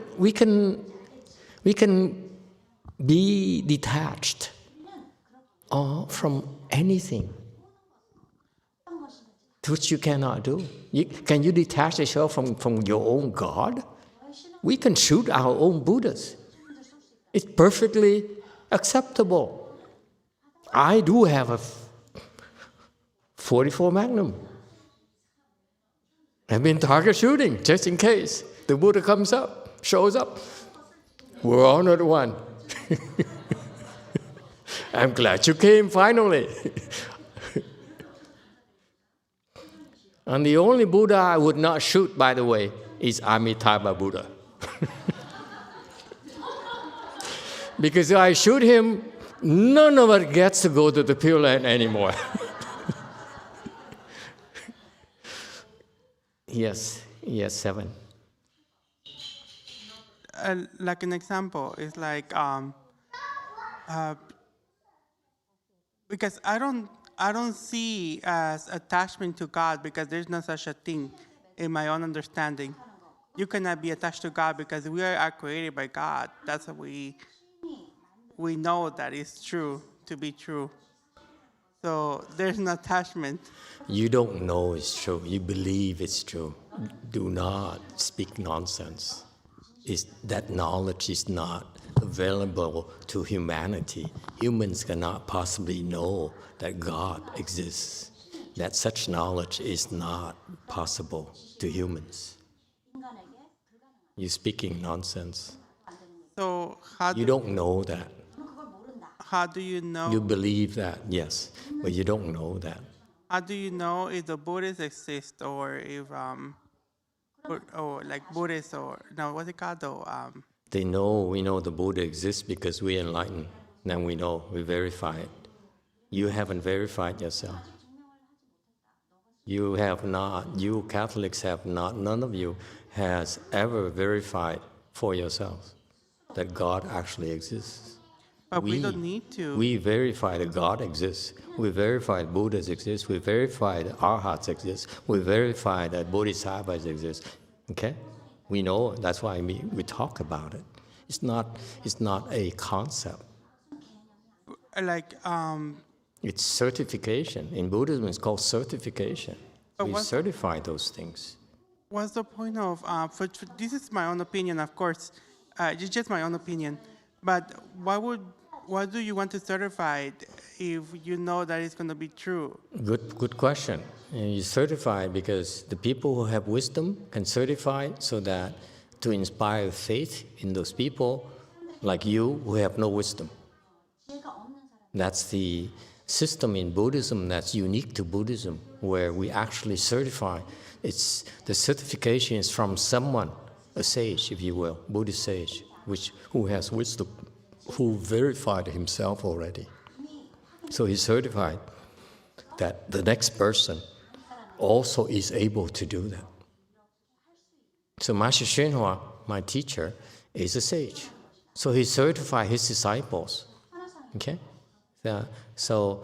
be detached from anything, which you cannot do. Can you detach yourself from your own God? We can shoot our own Buddhas. It's perfectly acceptable. I do have a 44 Magnum. I've been target shooting just in case the Buddha shows up. We're honored one. I'm glad you came finally. And the only Buddha I would not shoot, by the way, is Amitabha Buddha. Because if I shoot him, none of us gets to go to the Pure Land anymore. Yes, 7. Like an example, it's like because I don't see as attachment to God because there's no such a thing in my own understanding. You cannot be attached to God because we are created by God. That's what we know that is true to be true. So there's no attachment. You don't know it's true. You believe it's true. Do not speak nonsense. That knowledge is not available to humanity. Humans cannot possibly know that God exists. That such knowledge is not possible to humans. You're speaking nonsense. So you don't know that. How do you know? You believe that, yes, but you don't know that. How do you know if the Buddhists exist or if or like Buddhists or no, what's it called though? We know the Buddha exists because we enlighten. Then we know, we verify it. You haven't verified yourself. You have not, you Catholics have not, none of you has ever verified for yourselves that God actually exists. But we don't need to. We verify that God exists. We verify that Buddhas exist. We verify that Arhats exist. We verify that Bodhisattvas exist. Okay? We know it. That's why we talk about it. It's not a concept. Like it's certification. In Buddhism, it's called certification. But We certify those things. What's the point of? This is my own opinion, of course. It's just my own opinion. But why do you want to certify it if you know that it's going to be true? Good question. And you certify because the people who have wisdom can certify so that to inspire faith in those people like you who have no wisdom. That's the system in Buddhism that's unique to Buddhism, where we actually certify. The certification is from someone, a sage, if you will, Buddhist sage, who has wisdom, who verified himself already. So he certified that the next person also is able to do that. So Master YongHua, my teacher, is a sage. So he certified his disciples. Okay? So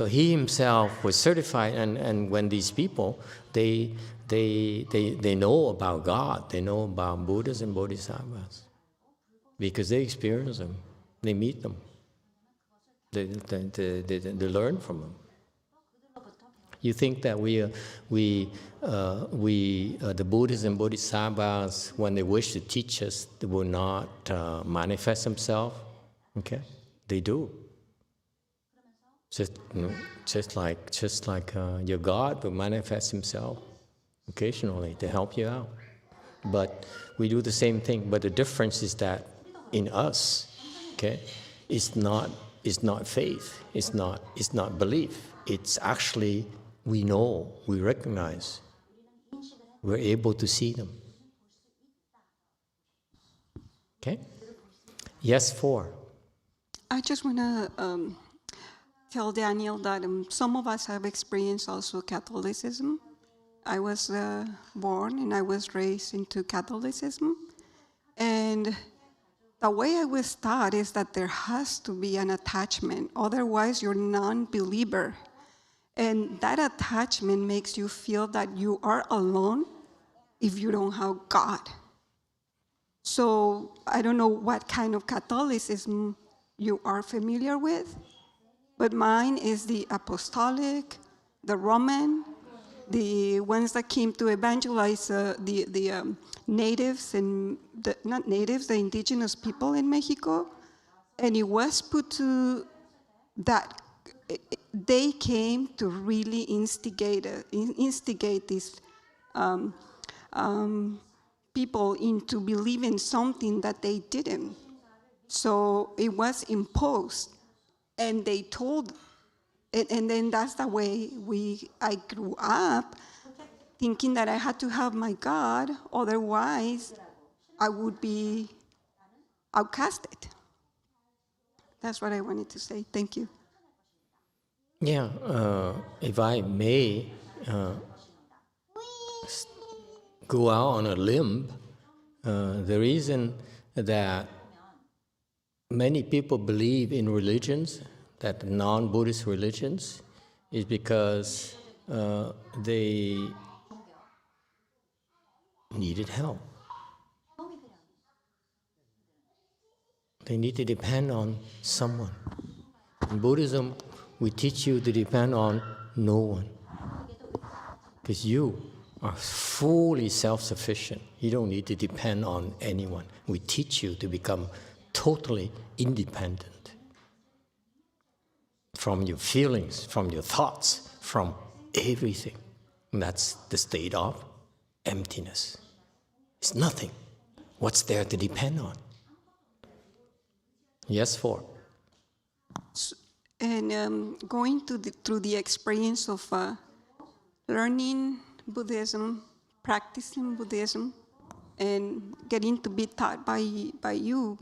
he himself was certified, and when these people, they know about God, they know about Buddhas and Bodhisattvas, because they experience them, they meet them, they learn from them. You think that the Buddhas and Bodhisattvas, when they wish to teach us, they will not manifest themselves? Okay, they do. Just like your God will manifest himself occasionally to help you out. But we do the same thing. But the difference is that in us, okay, it's not faith. It's not belief. It's actually we know, we recognize, we're able to see them. Okay? Yes, 4. I just want to tell Daniel that some of us have experienced also Catholicism. I was born and I was raised into Catholicism. And the way I was taught is that there has to be an attachment, otherwise you're non-believer. And that attachment makes you feel that you are alone if you don't have God. So I don't know what kind of Catholicism you are familiar with, but mine is the apostolic, the Roman, the ones that came to evangelize the natives and not natives, the indigenous people in Mexico. And it was put to that they came to really instigate these people into believing something that they didn't. So it was imposed, and they told, and then that's the way I grew up, thinking that I had to have my God, otherwise I would be outcasted. That's what I wanted to say. Thank you. Yeah, if I may go out on a limb, the reason that many people believe in religions, that non-Buddhist religions, is because they needed help. They need to depend on someone. In Buddhism, we teach you to depend on no one. Because you are fully self-sufficient. You don't need to depend on anyone. We teach you to become totally independent from your feelings, from your thoughts, from everything. And that's the state of emptiness. It's nothing. What's there to depend on? Yes, for. And going through the experience of learning Buddhism, practicing Buddhism, and getting to be taught by you,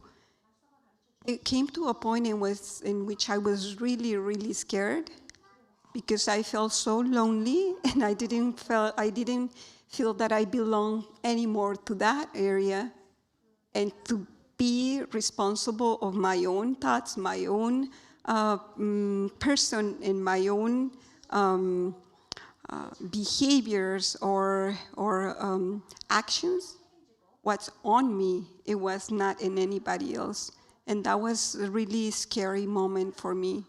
it came to a point in which I was really, really scared, because I felt so lonely, and I didn't feel that I belonged anymore to that area, and to be responsible of my own thoughts, my own person, and my own behaviors or actions. What's on me, it was not in anybody else. And that was a really scary moment for me,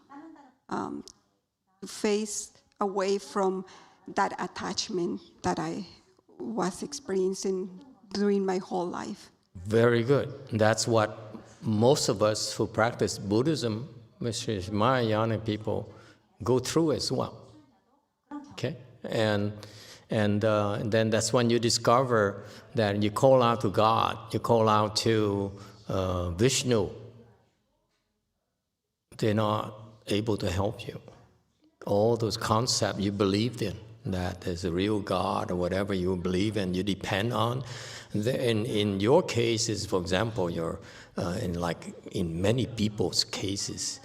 to face away from that attachment that I was experiencing during my whole life. Very good. That's what most of us who practice Buddhism, which is Mahayana people, go through as well. Okay? And then that's when you discover that you call out to God, you call out to Vishnu. They're not able to help you. All those concepts you believed in, that there's a real God or whatever you believe in, you depend on. In your cases, for example, in many people's cases,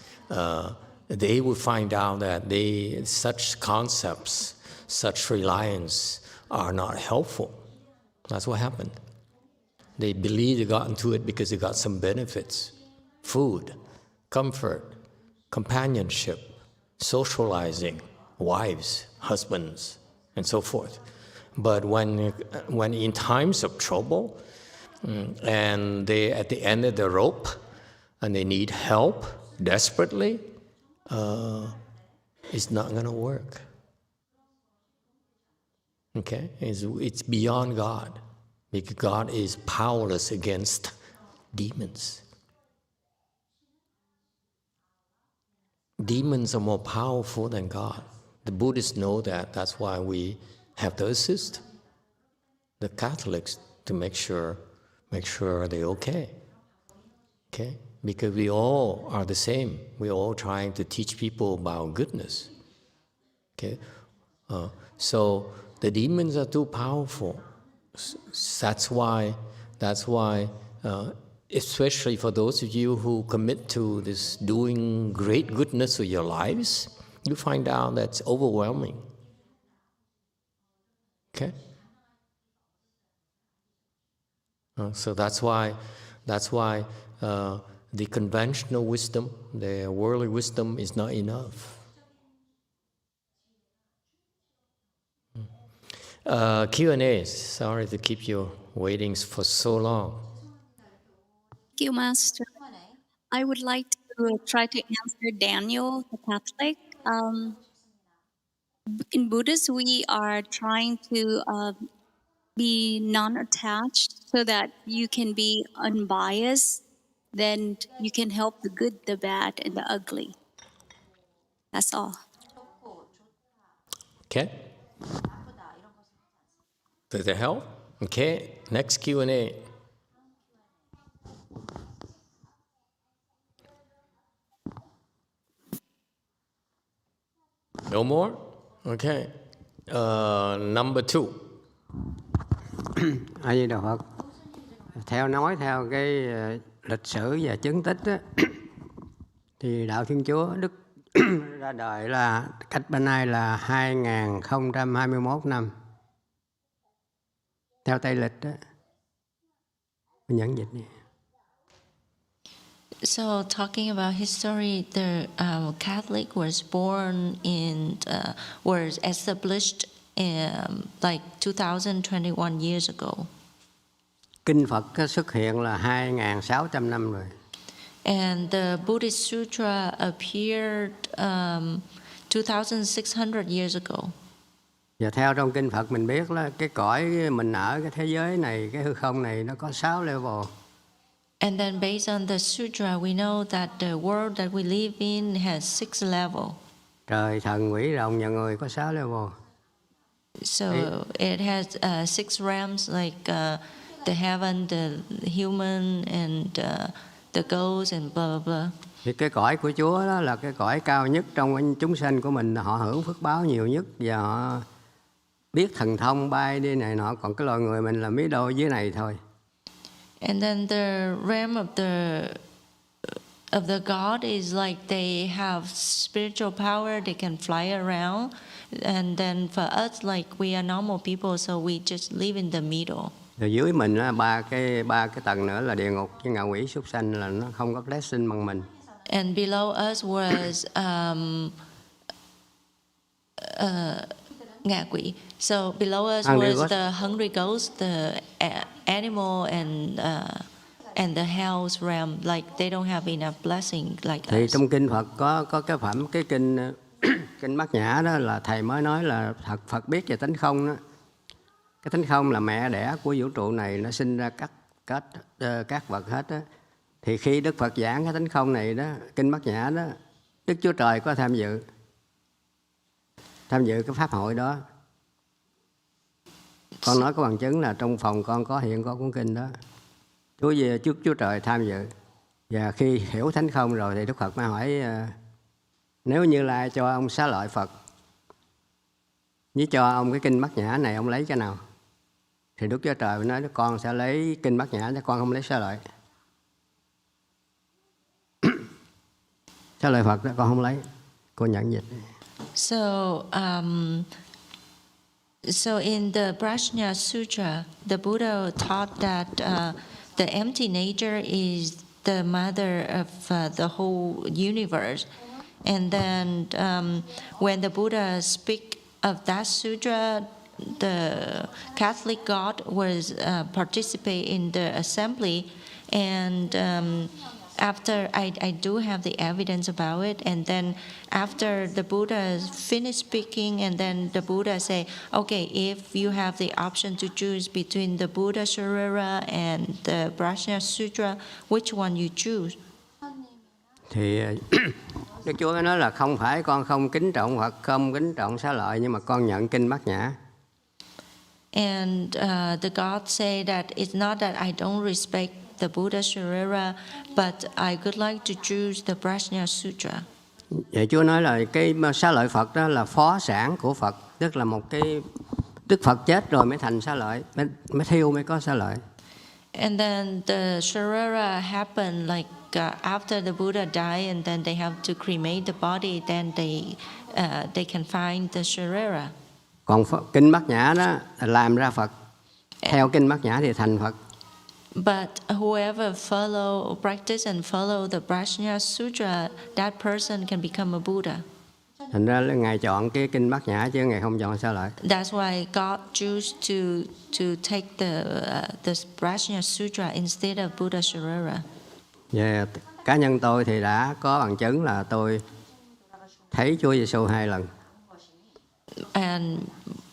they will find out that such concepts, such reliance are not helpful. That's what happened. They believe they got into it because they got some benefits: food, comfort, companionship, socializing, wives, husbands, and so forth. But when in times of trouble, and they're at the end of the rope, and they need help desperately, it's not going to work. Okay? It's beyond God, because God is powerless against demons. Demons are more powerful than God. The Buddhists know that. That's why we have to assist the Catholics to make sure they're okay. Okay? Because we all are the same. We're all trying to teach people about goodness. Okay? So the demons are too powerful. That's why, especially for those of you who commit to this doing great goodness with your lives, you find out that's overwhelming. Okay? So that's why the conventional wisdom, the worldly wisdom, is not enough. Q&A. Sorry to keep you waiting for so long. Thank you, Master. I would like to try to answer Daniel, the Catholic. In Buddhism, we are trying to be non-attached so that you can be unbiased. Then you can help the good, the bad, and the ugly. That's all. Okay. Does that help? Okay. Next Q&A. No more? Okay. Number 2. A Di Đà Phật. Theo cái lịch sử và chứng tích á, thì đạo Thiên Chúa Đức ra đời là cách bên nay là 2021 năm. Theo Tây lịch đó. Mình nhận dịch đi. So talking about history, the Catholic was born in, was established like 2021 years ago. Kinh Phật xuất hiện là 2.600 năm rồi. And the Buddhist Sutra appeared 2,600 years ago. Và theo trong Kinh Phật mình biết là cái cõi mình ở cái thế giới này, cái hư không này nó có 6 level. And then based on the sutra, we know that the world that we live in has 6 levels. Trời, thần, quỷ, rồng, nhà người có 6 level. So it has 6 realms like the heaven, the human, and the ghosts, and blah, blah, blah. Thì cái cõi của Chúa đó là cái cõi cao nhất trong chúng sanh của mình, họ hưởng phước báo nhiều nhất và họ biết thần thông bay đi này nọ, còn cái loài người mình là mấy đôi dưới này thôi. And then the realm of the God is like they have spiritual power, they can fly around. And then for us, like we are normal people, so we just live in the middle. Rồi dưới mình là ba cái tầng nữa là địa ngục với ngạ quỷ súc sanh, là nó không có blessing bằng mình. And below us was ngạ quỷ. So below us was the hungry ghost, the animal, and the hell's realm. Like they don't have enough blessing like Thì us. trong kinh Phật có cái phẩm, cái kinh kinh Bát Nhã đó là thầy mới nói là Phật biết về tánh không đó. Cái tánh không là mẹ đẻ của vũ trụ này, nó sinh ra các vật hết đó. Thì khi Đức Phật giảng cái tánh không này đó, kinh Bát Nhã đó, Đức Chúa Trời có tham dự cái pháp hội đó. Con nói có bằng chứng là trong phòng con có hiện có cuốn kinh đó. Chúa Trời tham dự. Và khi hiểu thánh không rồi thì Đức Phật mới hỏi nếu Như Lai cho ông xá lợi Phật với cho ông cái kinh Bát Nhã này, ông lấy cái nào? Thì Đức Chúa Trời nói con sẽ lấy kinh Bát Nhã, chứ con không lấy xá lợi. Xá lợi Phật đó con không lấy. Cô nhận dịch. So in the Prajna Sutra, the Buddha taught that the empty nature is the mother of the whole universe. And then when the Buddha speak of that sutra, the Catholic God was participate in the assembly, and after I do have the evidence about it, and then after the Buddha finished speaking, and then the Buddha say, okay, if you have the option to choose between the Buddha Sharira and the Prajna Sutra, which one you choose? Thì Đức Chúa nói là không phải con không kính trọng Phật, không kính trọng xá lợi, nhưng mà con nhận kinh Bát Nhã. And the God say that it's not that I don't respect the Buddha Sharira, but I would like to choose the Prajna Sutra. Vậy Chúa nói là cái xá lợi Phật đó là phó sản của Phật, tức là một cái Đức Phật chết rồi mới thành xá lợi, mới thiêu mới có xá lợi. And then the Sharira happened like after the Buddha died, and then they have to cremate the body, then they can find the Sharira. Còn kinh Bát Nhã đó là làm ra Phật. Theo kinh Bát Nhã thì thành Phật. But whoever practice and follow the Prajna Sutra, that person can become a Buddha. Thành ra là Ngài chọn cái kinh Bát Nhã chứ Ngài không chọn Xá Lợi. That's why God chose to take the Prajna Sutra instead of Buddha Sharara. Về cá nhân tôi thì đã có bằng chứng là tôi thấy Chúa Giêsu 2 lần. And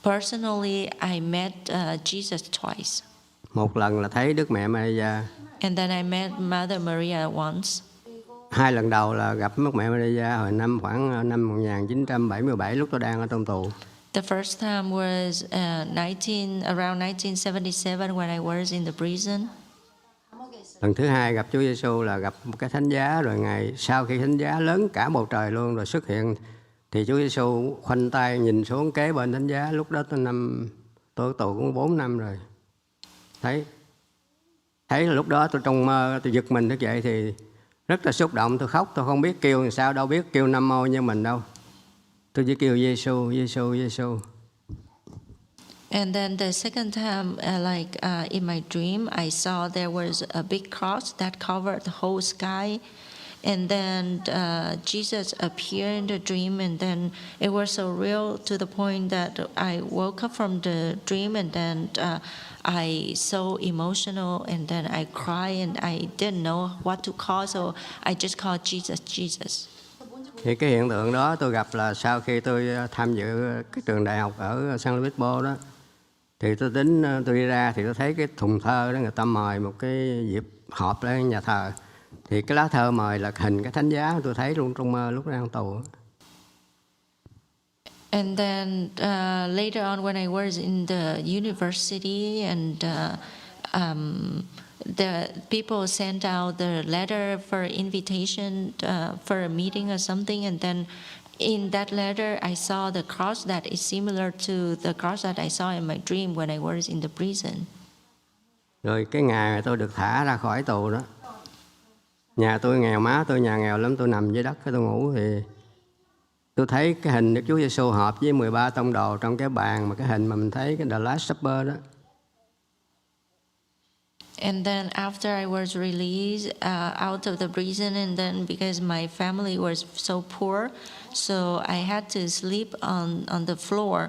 personally, I met Jesus twice. Một lần là thấy Đức Mẹ Maria. And then I met Mother Maria once. 2 lần đầu là gặp Đức Mẹ Maria hồi khoảng năm 1977 lúc tôi đang ở trong tù. The first time was around 1977 when I was in the prison. Lần thứ hai gặp Chúa Giêsu là gặp một cái thánh giá, rồi Ngài sau khi thánh giá lớn cả bầu trời luôn rồi xuất hiện thì Chúa Giêsu khoanh tay nhìn xuống kế bên thánh giá. Lúc đó tôi tù cũng 4 năm rồi. Thấy là lúc đó tôi trong mơ tôi giật mình thức dậy thì rất là xúc động, tôi khóc, tôi không biết kêu làm sao, đâu biết kêu Nam Mô như mình đâu. Tôi chỉ kêu Giêsu, Giêsu, Giêsu. And then the second time, in my dream, I saw there was a big cross that covered the whole sky. And then Jesus appeared in the dream, and then it was so real to the point that I woke up from the dream, and then I so emotional, and then I cried, and I didn't know what to call, so I just called Jesus, Jesus. Thì cái hiện tượng đó tôi gặp là sau khi tôi tham dự cái trường đại học ở San Luis Obispo đó, thì tôi đi ra thì tôi thấy cái thùng thơ đó người ta mời một cái dịp họp lên nhà thờ. Thì cái lá thơ mời là hình cái thánh giá tôi thấy luôn trong mơ lúc đang tù. And then later on when I was in the university and the people sent out the letter for invitation for a meeting or something, and then in that letter I saw the cross that is similar to the cross that I saw in my dream when I was in the prison. Rồi cái ngày tôi được thả ra khỏi tù đó, nhà tôi nghèo, má tôi nhà nghèo lắm, tôi nằm dưới đất tôi ngủ thì tôi thấy cái hình Đức Chúa Giêsu hợp với 13 tông đồ trong cái bàn mà cái hình mà mình thấy cái The Last Supper đó. And then after I was released out of the prison, and then because my family was so poor, so I had to sleep on the floor.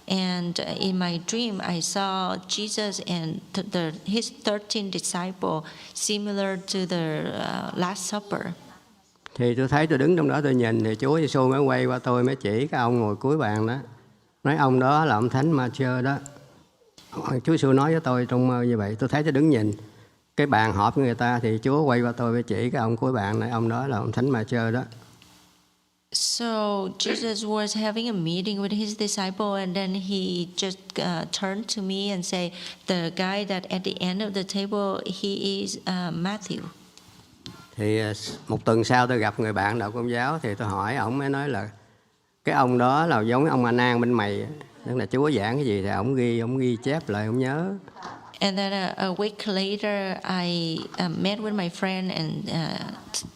And in my dream, I saw Jesus and his 13 disciples, similar to the Last Supper. Thì tôi thấy tôi đứng trong đó tôi nhìn thì Chúa Giêsu mới quay qua tôi mới chỉ cái ông ngồi cuối bàn đó, nói ông đó là ông Thánh Ma-chơ đó. Chúa Giêsu nói với tôi trong mơ như vậy. Tôi thấy tôi đứng nhìn cái bàn họp người ta thì Chúa quay qua tôi mới chỉ cái ông cuối bàn này, ông đó là ông Thánh Ma-chơ đó. So Jesus was having a meeting with his disciple, and then he just turned to me and say, the guy that at the end of the table, he is Matthew. Thì một tuần sau tôi gặp người bạn đạo Công giáo thì tôi hỏi, ổng mới nói là cái ông đó là giống ông A Nan bên mày, tức là Chúa giảng cái gì thì ổng ghi chép lại, ổng nhớ. And then a week later, I met with my friend and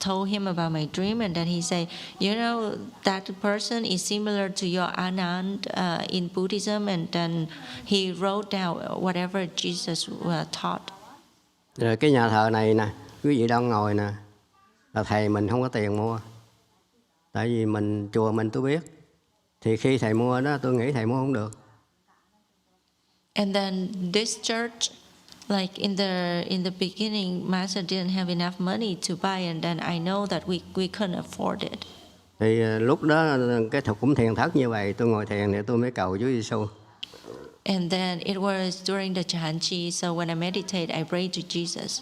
told him about my dream, and then he said, you know, that person is similar to your Anand in Buddhism, and then he wrote down whatever Jesus taught. Rồi cái nhà thờ này nè, quý vị đang ngồi nè, là thầy mình không có tiền mua. Tại vì chùa mình tôi biết. Thì khi thầy mua đó, tôi nghĩ thầy mua không được. And then this church, like in the beginning, Master didn't have enough money to buy, and then I know that we couldn't afford it. Thì lúc đó cái cũng thiền thất như vậy, tôi ngồi thiền thì tôi mới cầu Chúa Giêsu. And then it was during the Chanchi, so when I meditate, I pray to Jesus.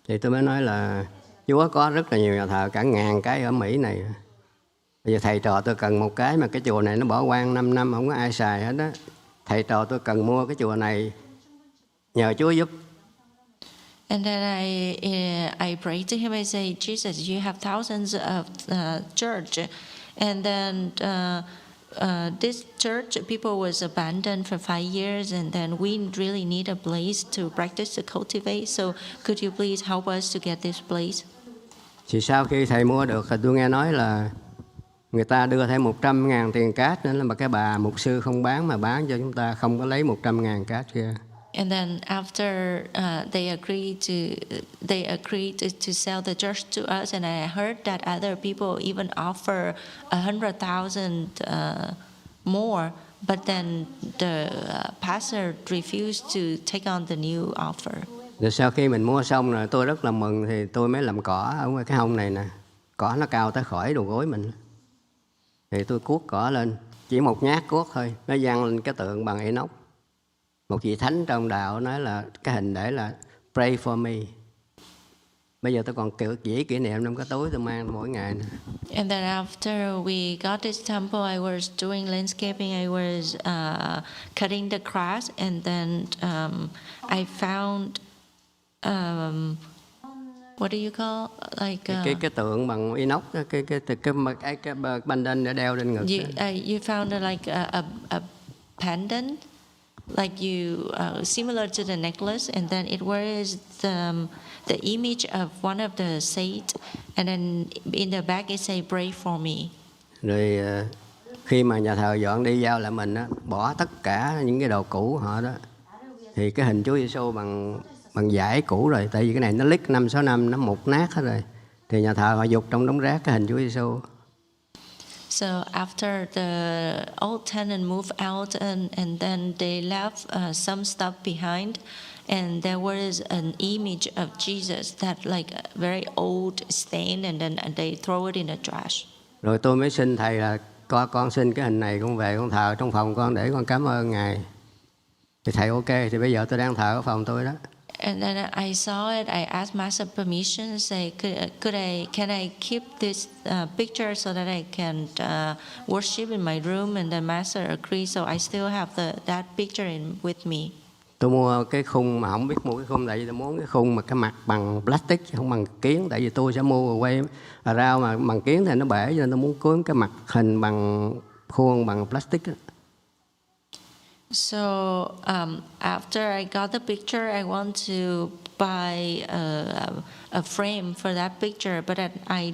Thì tôi mới nói là Chúa có rất là nhiều nhà thờ, cả 1000 cái ở Mỹ này. Bây giờ thầy trò tôi cần một cái mà cái chùa này nó bỏ hoang 5 năm không có ai xài hết đó. Thầy trò tôi cần mua cái chùa này, nhờ Chúa giúp. And then I pray to him. I say, Jesus, you have thousands of church, and then this church people was abandoned for 5 years, and then we really need a place to practice to cultivate. So could you please help us to get this place? Thì sau khi thầy mua được thì tôi nghe nói là người ta đưa thêm 100.000 tiền cát nữa, mà cái bà mục sư không bán mà bán cho chúng ta, không có lấy 100.000 cát kia. And then after they agreed to sell the church to us, and I heard that other people even offer 100,000 more, but then the pastor refused to take on the new offer. Rồi sau khi mình mua xong rồi tôi rất là mừng, thì tôi mới làm cỏ ở ngoài cái hông này nè. Cỏ nó cao tới khỏi đầu gối mình. Thì tôi cuốc cỏ lên, chỉ một nhát cuốc thôi, nó văng lên cái tượng bằng inox. Một vị thánh trong đạo nói là cái hình để là pray for me. Bây giờ tôi còn kỷ niệm trong cái túi tôi mang mỗi ngày nè. And then after we got this temple, I was doing landscaping, I was cutting the grass, and then I found what do you call like cái tượng bằng inox, cái bandana để đeo lên ngực. You found like a pendant, like you similar to the necklace, and then it was the image of one of the saints, and then in the back it say pray for me. Rồi khi mà nhà thờ dọn đi giao lại mình á, bỏ tất cả những cái đồ cũ họ đó, thì cái hình Chúa Giêsu bằng vải cũ rồi, tại vì cái này nó lít 5-6 năm nó mục nát hết rồi, thì nhà thờ họ dục trong đống rác cái hình Chúa Giêsu. So after the old tenant moved out, and then they left some stuff behind, and there was an image of Jesus that like very old, stained, and then they throw it in the trash. Rồi tôi mới xin thầy là con xin cái hình này con về con thờ trong phòng con để con cảm ơn ngài. Thì thầy ok, thì bây giờ tôi đang thờ ở phòng tôi đó. And then I saw it. I asked Master permission. Say, can I keep this picture so that I can worship in my room? And then Master agreed. So I still have that picture with me. Tôi mua cái khung mà không biết mua cái khung, tại vì tôi muốn cái khung mà cái mặt bằng plastic không bằng kiến, tại vì tôi sẽ mua quay rau mà bằng kiến thì nó bể, cho nên tôi muốn cuốn cái mặt hình bằng khuôn bằng plastic đó. So after I got the picture, I want to buy a frame for that picture, but I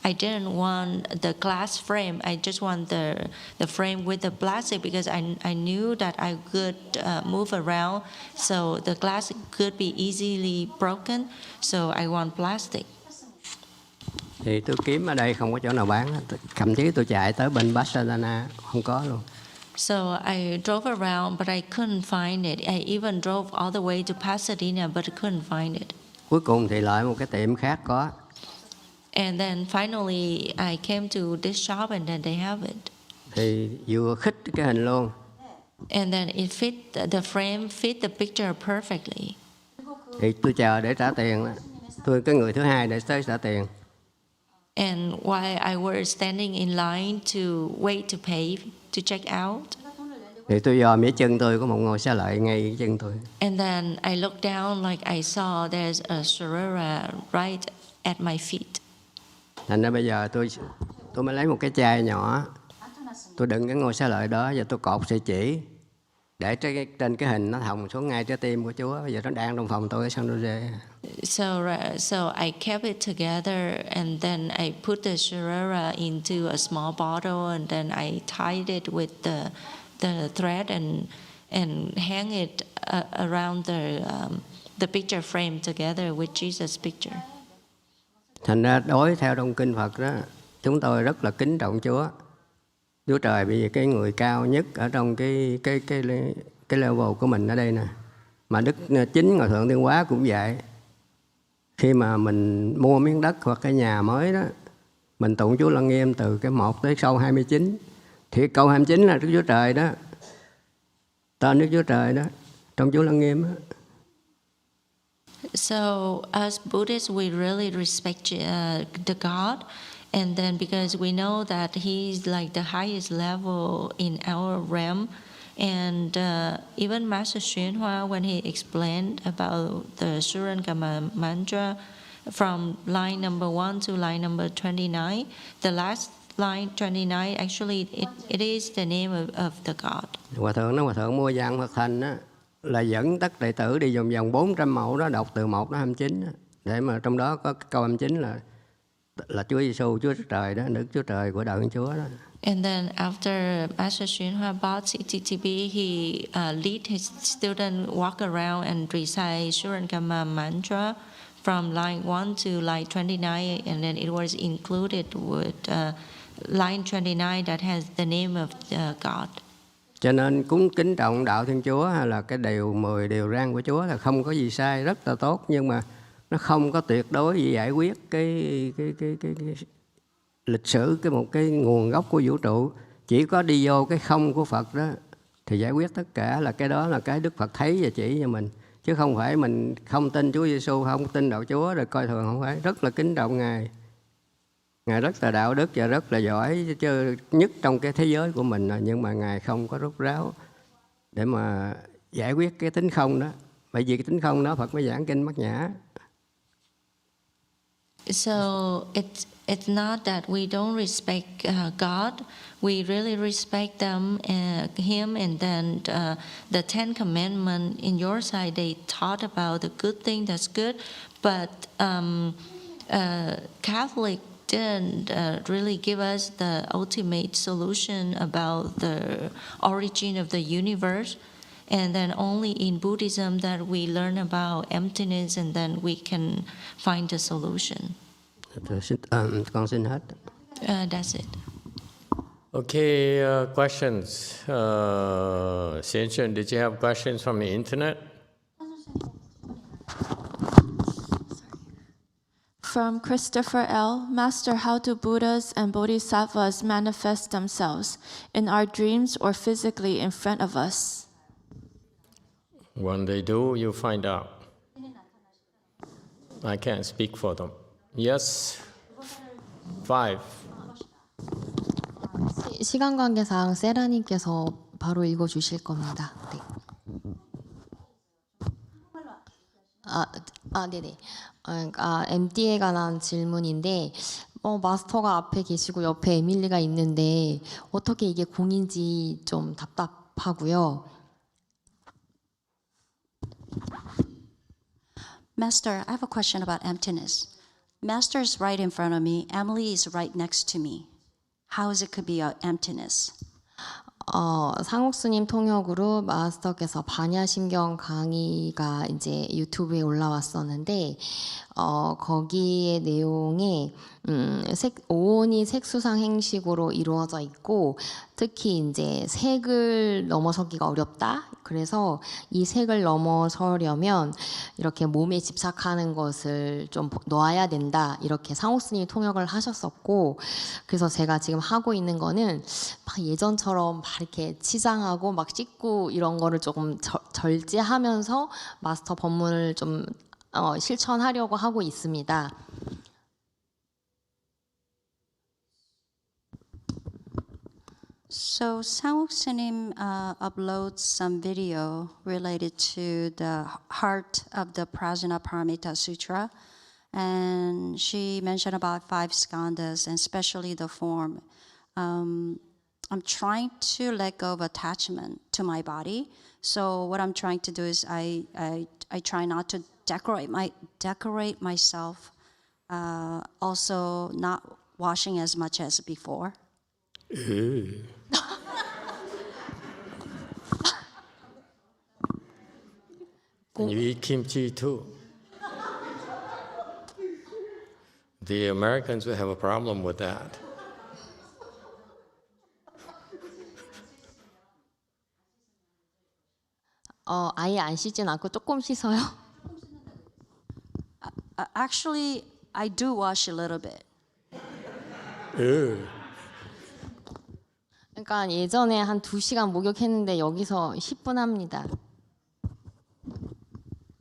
didn't want the glass frame. I just want the frame with the plastic, because I knew that I could move around, so the glass could be easily broken. So I want plastic. Thì tôi kiếm ở đây không có chỗ nào bán, thậm chí tôi chạy tới bên Pasadena không có luôn. So I drove around, but I couldn't find it. I even drove all the way to Pasadena, but I couldn't find it. Cuối cùng thì lại một cái tiệm khác có. And then finally I came to this shop, and then they have it. Thì vừa khít cái hình luôn. And then it fit, the frame fit the picture perfectly. Thì tôi chờ để trả tiền đó. Tôi cái người thứ hai để tới trả tiền. And while I was standing in line to wait to pay, to check out. Thì tôi dòm dưới chân tôi có một ngôi xá lợi ngay chân tôi. And then I looked down, like I saw there's a Sarara right at my feet. Thành ra bây giờ tôi mới lấy một cái chai nhỏ, tôi đựng cái ngôi xá lợi đó và tôi cột sợi chỉ để trên cái hình nó thòng xuống ngay trái tim của Chúa. Bây giờ nó đang trong phòng tôi ở San Jose. So I kept it together, and then I put the Sarara into a small bottle, and then I tied it with the thread and hang it around the picture frame together with Jesus' picture. Thành ra đối theo trong kinh Phật đó, chúng tôi rất là kính trọng Chúa. Chúa Trời vì cái người cao nhất ở trong cái level của mình ở đây nè. Mà Đức Chính Ngài Thượng Thiên Hóa cũng vậy. Khi mà mình mua miếng đất hoặc cái nhà mới đó, mình tụng Chúa Lăng Nghiêm từ cái 1 tới câu 29. Thì câu 29 là Đức Chúa Trời đó. Tên Đức Chúa Trời đó, trong Chúa Lăng Nghiêm đó. So as Buddhists, we really respect the God, and then because we know that He's like the highest level in our realm, and even Master YongHua, when he explained about the Surangama mantra from line number 1 to line number 29, the last line 29 actually it is the name of the God. Hòa thượng mua văn Phật Thành á, là dẫn tất đệ tử đi vòng 400 mẫu đó, đọc từ 1 đến 29 đó, để mà trong đó có câu 29 là Chúa Giêsu, Chúa Trời đó, Đức Chúa Trời của đời Chúa đó. And then after Master Xunhua bought CTTB, he lead his student walk around and recite Surankama mantra from line 1 to line 29, and then it was included with line 29 that has the name of God. Cho nên cúng kính trọng đạo Thiên Chúa hay là cái điều 10 điều răn của Chúa là không có gì sai, rất là tốt, nhưng mà nó không có tuyệt đối để giải quyết cái lịch sử, một cái nguồn gốc của vũ trụ. Chỉ có đi vô cái không của Phật đó thì giải quyết tất cả, là cái đó là cái Đức Phật thấy và chỉ cho mình, chứ không phải mình không tin Chúa Giêsu, không tin đạo Chúa rồi coi thường, không phải. Rất là kính trọng Ngài. Ngài rất là đạo đức và rất là giỏi chứ, nhất trong cái thế giới của mình, nhưng mà Ngài không có rút ráo để mà giải quyết cái tính không đó. Bởi vì cái tính không đó Phật mới giảng kinh Bát Nhã. So it's not that we don't respect God. We really respect Him, and then the Ten Commandments in your side, they taught about the good thing that's good, but Catholic didn't really give us the ultimate solution about the origin of the universe. And then only in Buddhism that we learn about emptiness, and then we can find the solution. Con xin hết. That's it. Okay, questions. Xianxuan, did you have questions from the internet? From Christopher L. Master, how do Buddhas and Bodhisattvas manifest themselves in our dreams or physically in front of us? When they do, you find out. I can't speak for them. Yes? 5. 시간 관계상 세라님께서 바로 읽어주실 겁니다. 네. 네네. MD에 관한 질문인데, 마스터가 앞에 계시고 옆에 에밀리가 있는데 어떻게 이게 공인지 좀 답답하고요. Master, I have a question about emptiness. Master is right in front of me. Emily is right next to me. How is it could be emptiness? 상옥스님 통역으로 마스터께서 반야심경 강의가 이제 유튜브에 올라왔었는데 거기에 내용에 오온이 색수상 행식으로 이루어져 있고, 특히 이제 색을 넘어서기가 어렵다. 그래서 이 색을 넘어서려면 이렇게 몸에 집착하는 것을 좀 놓아야 된다. 이렇게 상옥스님이 통역을 하셨었고, 그래서 제가 지금 하고 있는 거는 막 예전처럼 막 이렇게 치장하고 막 씻고 이런 거를 조금 절제하면서 마스터 법문을 좀 실천하려고 하고 있습니다. So Sanguk Sanim uploads some video related to the heart of the Prajnaparamita Sutra, and she mentioned about 5 skandhas and especially the form. I'm trying to let go of attachment to my body. So what I'm trying to do is I try not to decorate myself. Also not washing as much as before. And you eat kimchi too. The Americans will have a problem with that. 아예 안 씻진 않고 조금 씻어요. Actually, I do wash a little bit. 그러니까 예전에 한 2시간 목욕했는데 여기서 10분 합니다.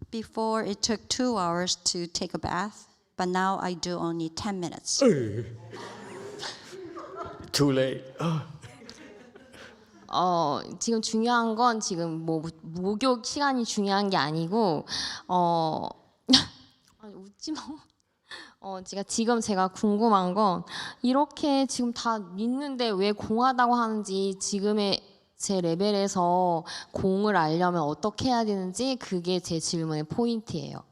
Before it took 2 hours to take a bath, but now I do only 10 minutes. Too late. 지금 중요한 건 지금 뭐 목욕 시간이 중요한 게 아니고 웃지 마. 제가 궁금한 건 이렇게 지금 다 믿는데 왜 공하다고 하는지, 지금의 제 레벨에서 공을 알려면 어떻게 해야 되는지, 그게 제 질문의 포인트예요.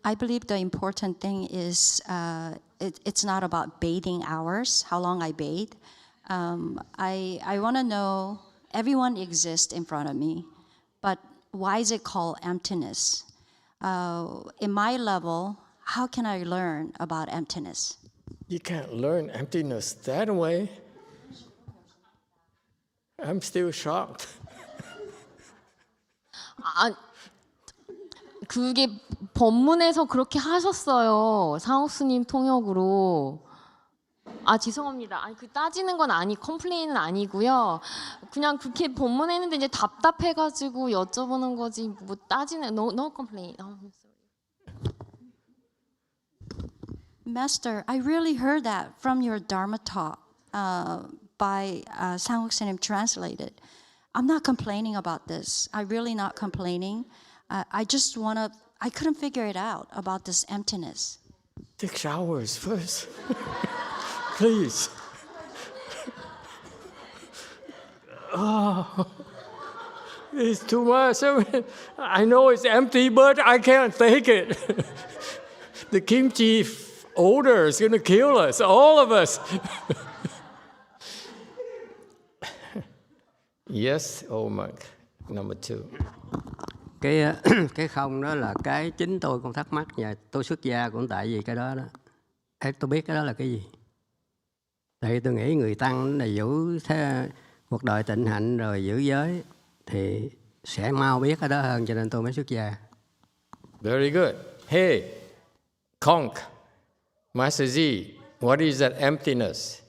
I believe the important thing is it's not about bathing hours, how long I bathe. I want to know, everyone exists in front of me, but why is it called emptiness? In my level, how can I learn about emptiness? You can't learn emptiness that way. I'm still shocked. 그게 법문에서 그렇게 하셨어요. 상옥스님 통역으로. 죄송합니다. 그 따지는 건 컴플레인은 아니고요. 그냥 그렇게 법문에 했는데 이제 답답해가지고 여쭤보는 거지 뭐 따지는 no complaint. Master, I really heard that from your Dharma talk by Sang-Wook-S님 translated. I'm not complaining about this. I'm really not complaining. I couldn't figure it out about this emptiness. Take showers first. Please. Oh, it's too much. I know it's empty, but I can't take it. The kimchi odor is going to kill us, all of us. Yes, oh my. Number 2. Cái không đó là cái chính tôi cũng thắc mắc, và tôi xuất gia cũng tại vì cái đó đó. Tôi biết cái đó là cái gì. Tại vì tôi nghĩ người tăng là giữ cuộc đời tịnh hạnh rồi giữ giới thì sẽ mau biết cái đó hơn, cho nên tôi mới xuất gia. Very good. Hey, Conk, Master Z, what is that emptiness?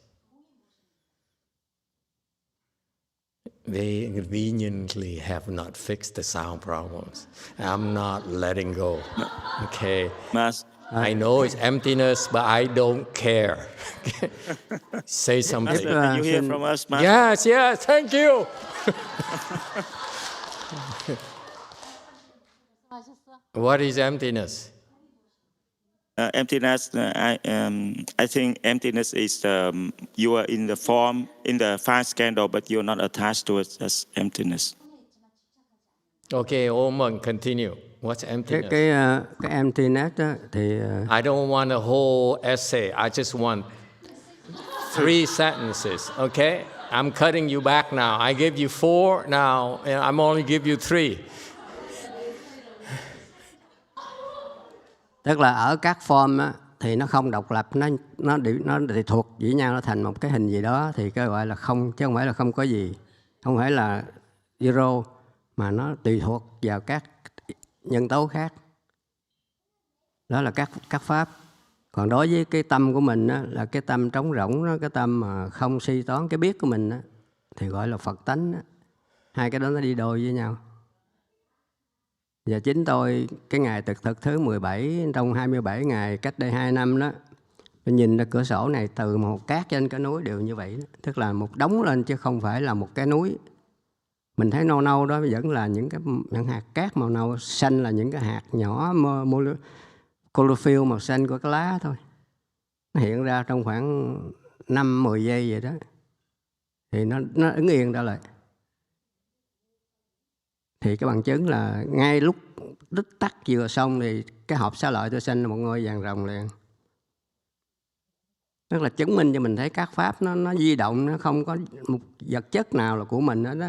They conveniently have not fixed the sound problems. I'm not letting go. Okay. I know it's emptiness, but I don't care. Say something. Master, you hear from us, Master? Yes, thank you. What is emptiness? Emptiness, I think emptiness is you are in the form, in the fast candle, but you're not attached to it as emptiness. Okay, Oman, continue. What's emptiness? Cái emptiness đó thì I don't want a whole essay. I just want 3 sentences, okay? I'm cutting you back now. I gave you 4 now, and I'm only give you 3. Tức là ở các form á, thì nó không độc lập, nó tùy thuộc với nhau, nó thành một cái hình gì đó thì cái gọi là không, chứ không phải là không có gì, không phải là zero, mà nó tùy thuộc vào các nhân tố khác. Đó là các pháp. Còn đối với cái tâm của mình á, là cái tâm trống rỗng đó, cái tâm mà không suy toán, cái biết của mình á, thì gọi là Phật tánh á. Hai cái đó nó đi đôi với nhau. Và chính tôi, cái ngày thực thứ 17 trong 27 ngày cách đây 2 năm đó, tôi nhìn ra cửa sổ này từ một cát trên cái núi đều như vậy đó. Tức là một đống lên chứ không phải là một cái núi. Mình thấy nâu nâu đó vẫn là những hạt cát màu nâu, xanh là những cái hạt nhỏ chlorophyll màu xanh của cái lá thôi. Nó hiện ra trong khoảng 5-10 giây vậy đó. Thì nó ứng yên ra lại. Thì cái bằng chứng là ngay lúc tích tắc vừa xong thì cái hộp xá lợi tôi sinh là một ngôi vàng rồng liền. Tức là chứng minh cho mình thấy các pháp nó di động, nó không có một vật chất nào là của mình hết đó.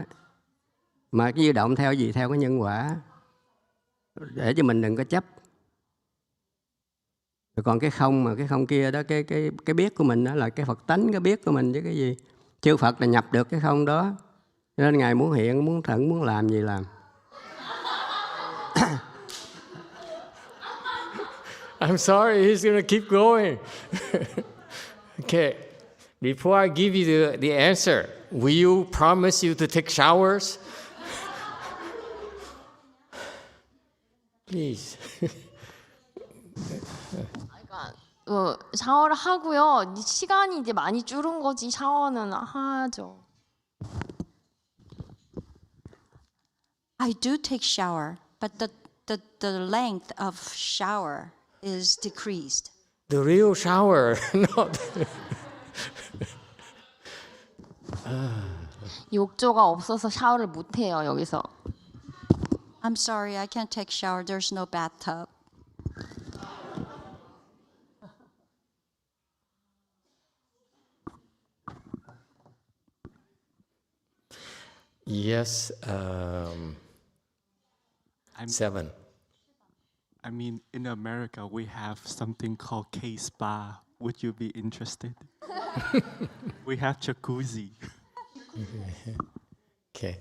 Mà cái di động theo gì? Theo cái nhân quả. Để cho mình đừng có chấp. Rồi còn cái không mà cái không kia đó, cái biết của mình đó là cái Phật tánh, cái biết của mình chứ cái gì. Chư Phật là nhập được cái không đó. Nên Ngài muốn hiện, muốn thận, muốn làm gì làm. I'm sorry, he's going to keep going. Okay, before I give you the answer, will you promise you to take showers? Please. 샤워를 하고요. 시간이 이제 많이 줄은 거지 샤워는 하죠. I do take shower, but the length of shower is decreased. The real shower, not. 욕조가 없어서 샤워를 못 해요, 여기서. I'm sorry, I can't take shower. There's no bathtub. Yes, 7. I mean, in America, we have something called K-Spa. Would you be interested? We have jacuzzi. Okay.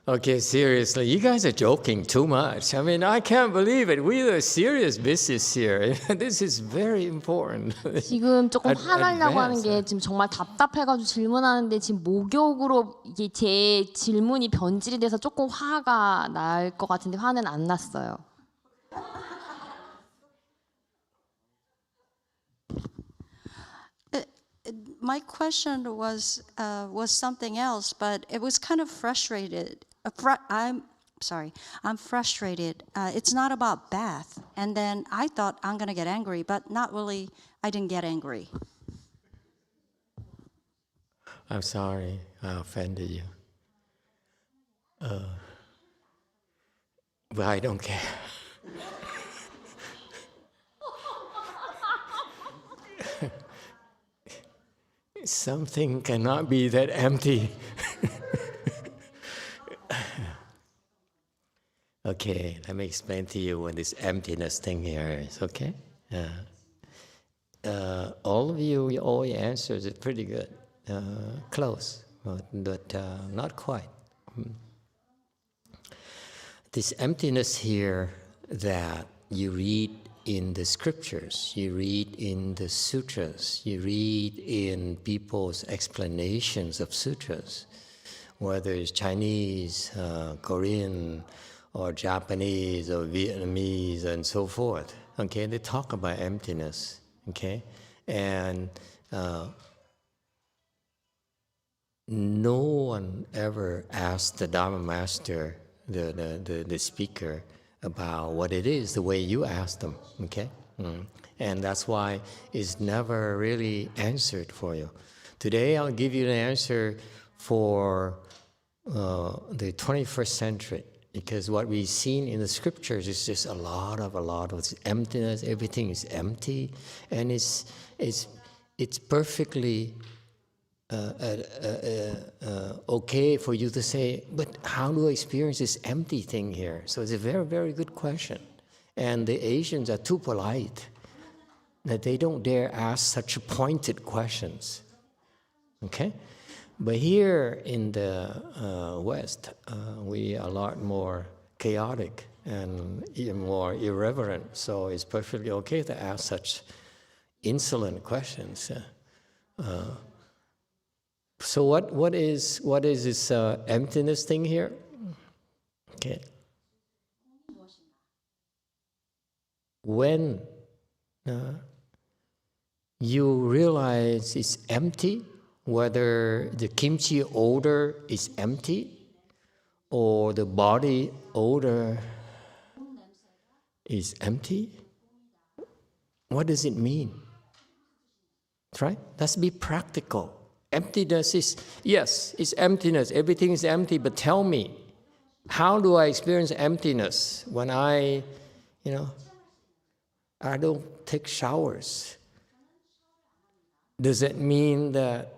Okay, seriously, you guys are joking too much. I mean, I can't believe it. We're a serious business here. This is very important. 지금 조금 화나려고 하는 advance. 게 지금 정말 답답해가지고 질문하는데 지금 목욕으로 이게 제 질문이 변질이 돼서 조금 화가 날 것 같은데 화는 안 났어요. My question was something else, but it was kind of frustrated. I'm frustrated. It's not about bath. And then I thought I'm going to get angry, but not really. I didn't get angry. I'm sorry I offended you. But I don't care. Something cannot be that empty. Okay, let me explain to you what this emptiness thing here is, okay? All of you, all your answers are pretty good. Close, but not quite. This emptiness here that you read in the scriptures, you read in the sutras, you read in people's explanations of sutras, whether it's Chinese, Korean, or Japanese, or Vietnamese, and so forth. Okay, they talk about emptiness. Okay, and no one ever asked the Dharma master, the speaker, about what it is the way you asked them, okay? And that's why it's never really answered for you. Today I'll give you the answer for the 21st century, because what we've seen in the scriptures is just a lot of emptiness. Everything is empty, and it's perfectly okay for you to say, but how do I experience this empty thing here? So it's a very, very good question. And the Asians are too polite that they don't dare ask such pointed questions. Okay? But here in the West, we are a lot more chaotic and even more irreverent. So it's perfectly okay to ask such insolent questions. So what is this emptiness thing here? Okay. When you realize it's empty, whether the kimchi odor is empty or the body odor is empty, what does it mean? Right? Let's be practical. Emptiness is, yes, it's emptiness. Everything is empty, but tell me, how do I experience emptiness when I don't take showers? Does it mean that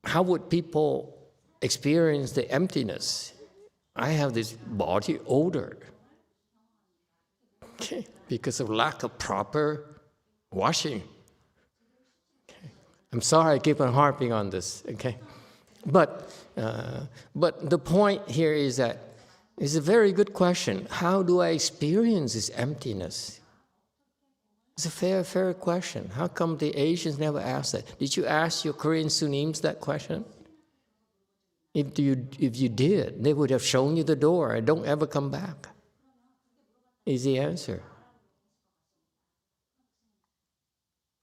how would people experience the emptiness? I have this body odor, okay, because of lack of proper washing. I'm sorry I keep on harping on this, okay? But the point here is that it's a very good question. How do I experience this emptiness? It's a fair question. How come the Asians never asked that? Did you ask your Korean Sunims that question? If you did, they would have shown you the door and don't ever come back. Is the answer.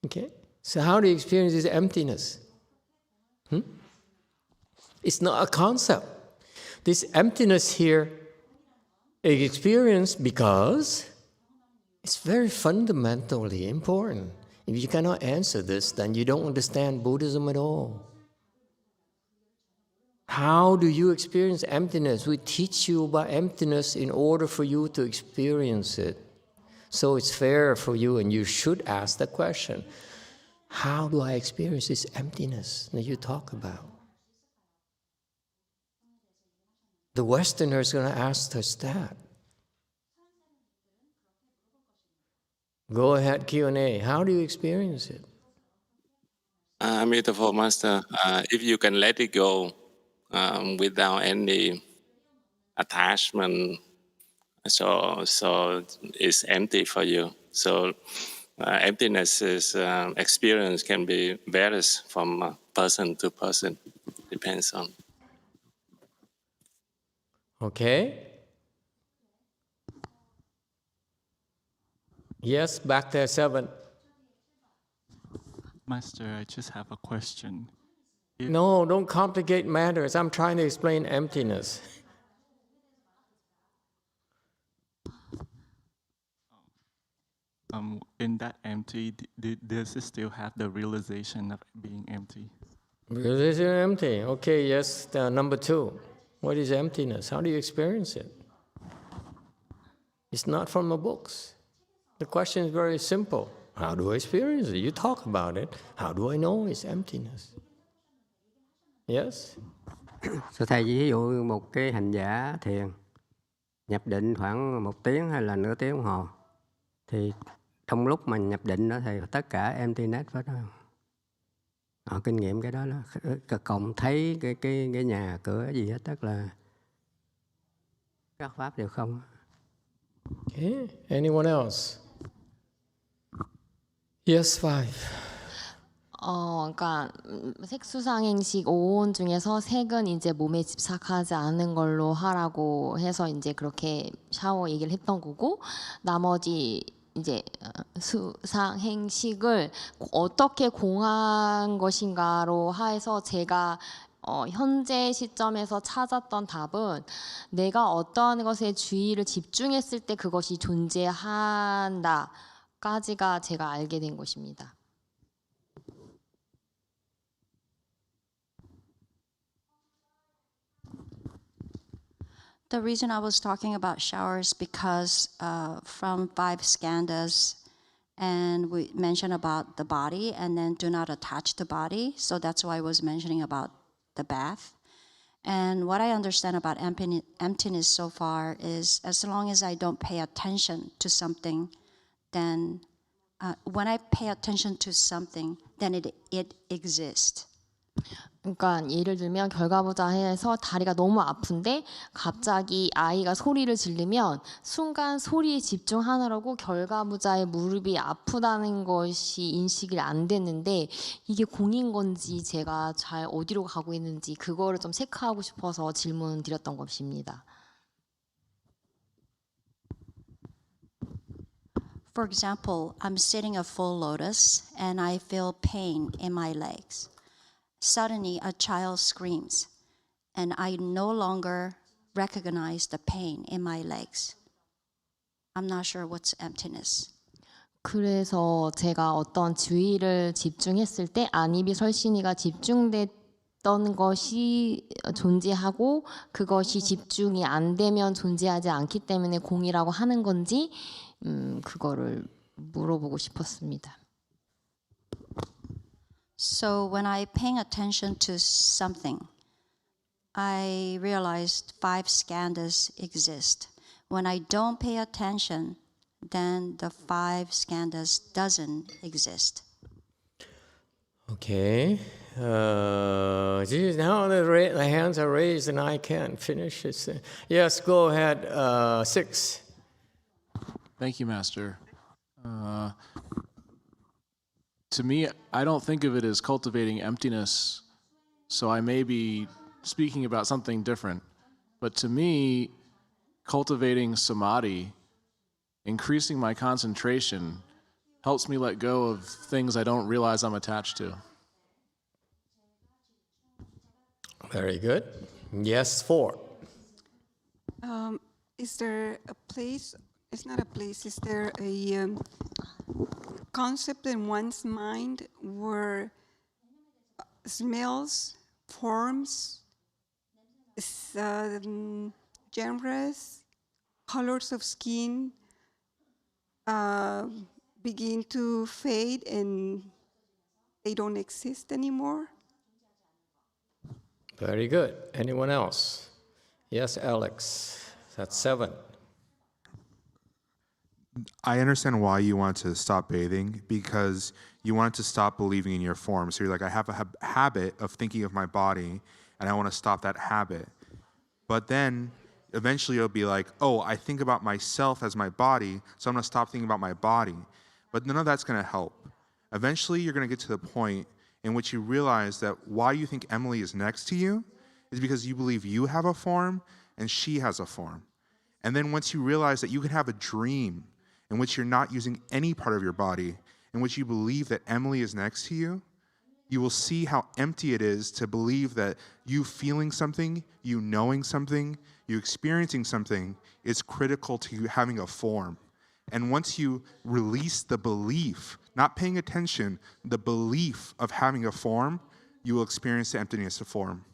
Okay? So how do you experience this emptiness? It's not a concept. This emptiness here is experienced because it's very fundamentally important. If you cannot answer this, then you don't understand Buddhism at all. How do you experience emptiness? We teach you about emptiness in order for you to experience it. So it's fair for you, and you should ask the question, how do I experience this emptiness that you talk about? The Westerner is going to ask us that. Go ahead, Q&A. How do you experience it? Emitofuo Master, if you can let it go without any attachment, so it's empty for you. So emptiness is experience can be varies from person to person, depends on. Okay. Yes, back there, 7. Master, I just have a question. No, don't complicate matters. I'm trying to explain emptiness. In that empty, does it still have the realization of being empty? Realization empty. Okay, yes, number 2. What is emptiness? How do you experience it? It's not from the books. The question is very simple. How do I experience it? You talk about it. How do I know it's emptiness? Yes? So thầy ví dụ một cái hành giả thiền nhập định khoảng 1 tiếng hay là nửa tiếng đồng hồ, thì trong lúc mà nhập định đó thầy tất cả emptiness hết đó. Họ kinh nghiệm cái đó cộng thấy cái nhà cửa gì hết, tức là các pháp đều không. Okay. Anyone else? Yes, 5. 그러니까 색수상행식 5온 중에서 색은 이제 몸에 집착하지 않는 걸로 하라고 해서 이제 그렇게 샤워 얘기를 했던 거고, 나머지 이제 수상행식을 어떻게 공한 것인가로 해서 제가 현재 시점에서 찾았던 답은 내가 어떠한 것에 주의를 집중했을 때 그것이 존재한다까지가 제가 알게 된 것입니다. The reason I was talking about showers because from 5 skandhas, and we mentioned about the body and then do not attach the body. So that's why I was mentioning about the bath. And what I understand about emptiness so far is as long as I don't pay attention to something, then when I pay attention to something, then it exists. 그러니까 예를 들면 결과부자해서 다리가 너무 아픈데 갑자기 아이가 소리를 지르면 순간 소리에 집중하느라고 결과부자의 무릎이 아프다는 것이 인식이 안 됐는데 이게 공인 건지 제가 잘 어디로 가고 있는지 그거를 좀 체크하고 싶어서 질문 드렸던 것입니다. For example, I'm sitting a full lotus and I feel pain in my legs. Suddenly, a child screams, and I no longer recognize the pain in my legs. I'm not sure what's emptiness. 그래서 제가 어떤 주의를 집중했을 때 안입이 설신이가 집중됐던 것이 존재하고 그것이 집중이 안 되면 존재하지 않기 때문에 공이라고 하는 건지 그거를 물어보고 싶었습니다. So when I'm paying attention to something, I realized 5 skandhas exist. When I don't pay attention, then the 5 skandhas doesn't exist. Okay. Geez, now the hands are raised and I can't finish it. Yes, go ahead. 6. Thank you, Master. To me, I don't think of it as cultivating emptiness, so I may be speaking about something different. But to me, cultivating samadhi, increasing my concentration, helps me let go of things I don't realize I'm attached to. Very good. Yes, 4. Is there a place? It's not a place. Is there a concept in one's mind where smells, forms, genres, colors of skin begin to fade and they don't exist anymore? Very good. Anyone else? Yes, Alex. That's 7. I understand why you want to stop bathing, because you want to stop believing in your form. So you're like, I have a habit of thinking of my body, and I want to stop that habit. But then eventually you'll be like, oh, I think about myself as my body, so I'm going to stop thinking about my body. But none of that's going to help. Eventually you're going to get to the point in which you realize that why you think Emily is next to you is because you believe you have a form and she has a form. And then once you realize that you can have a dream in which you're not using any part of your body, in which you believe that Emily is next to you, you will see how empty it is to believe that you feeling something, you knowing something, you experiencing something is critical to you having a form. And once you release the belief, not paying attention, the belief of having a form, you will experience the emptiness of form.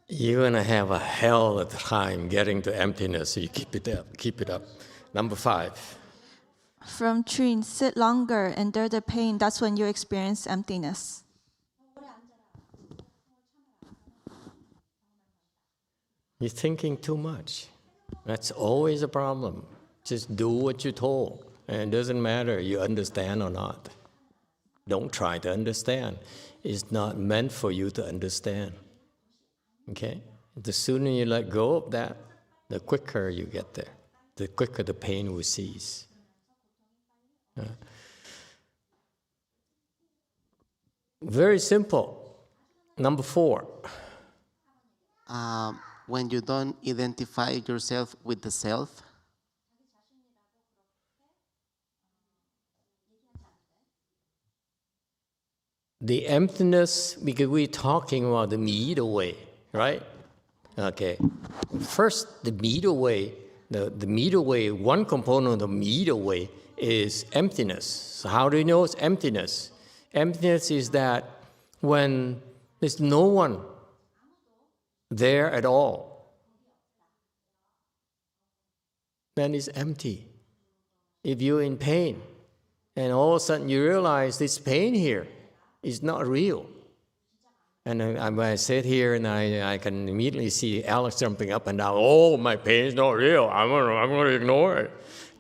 You're going to have a hell of a time getting to emptiness, so you keep it up, keep it up. Number 5. From Trin, sit longer, endure the pain. That's when you experience emptiness. You're thinking too much. That's always a problem. Just do what you're told. And it doesn't matter you understand or not. Don't try to understand. It's not meant for you to understand. Okay? The sooner you let go of that, the quicker you get there. The quicker the pain will cease. Very simple. Number 4. When you don't identify yourself with the self, the emptiness, because we're talking about the middle way, right? Okay. First, the middle way, the middle way, one component of the middle way is emptiness. So how do you know it's emptiness? Emptiness is that when there's no one there at all, then it's empty. If you're in pain, and all of a sudden you realize this pain here is not real. And when I sit here and I can immediately see Alex jumping up and down, oh, my pain is not real, I'm going to ignore it.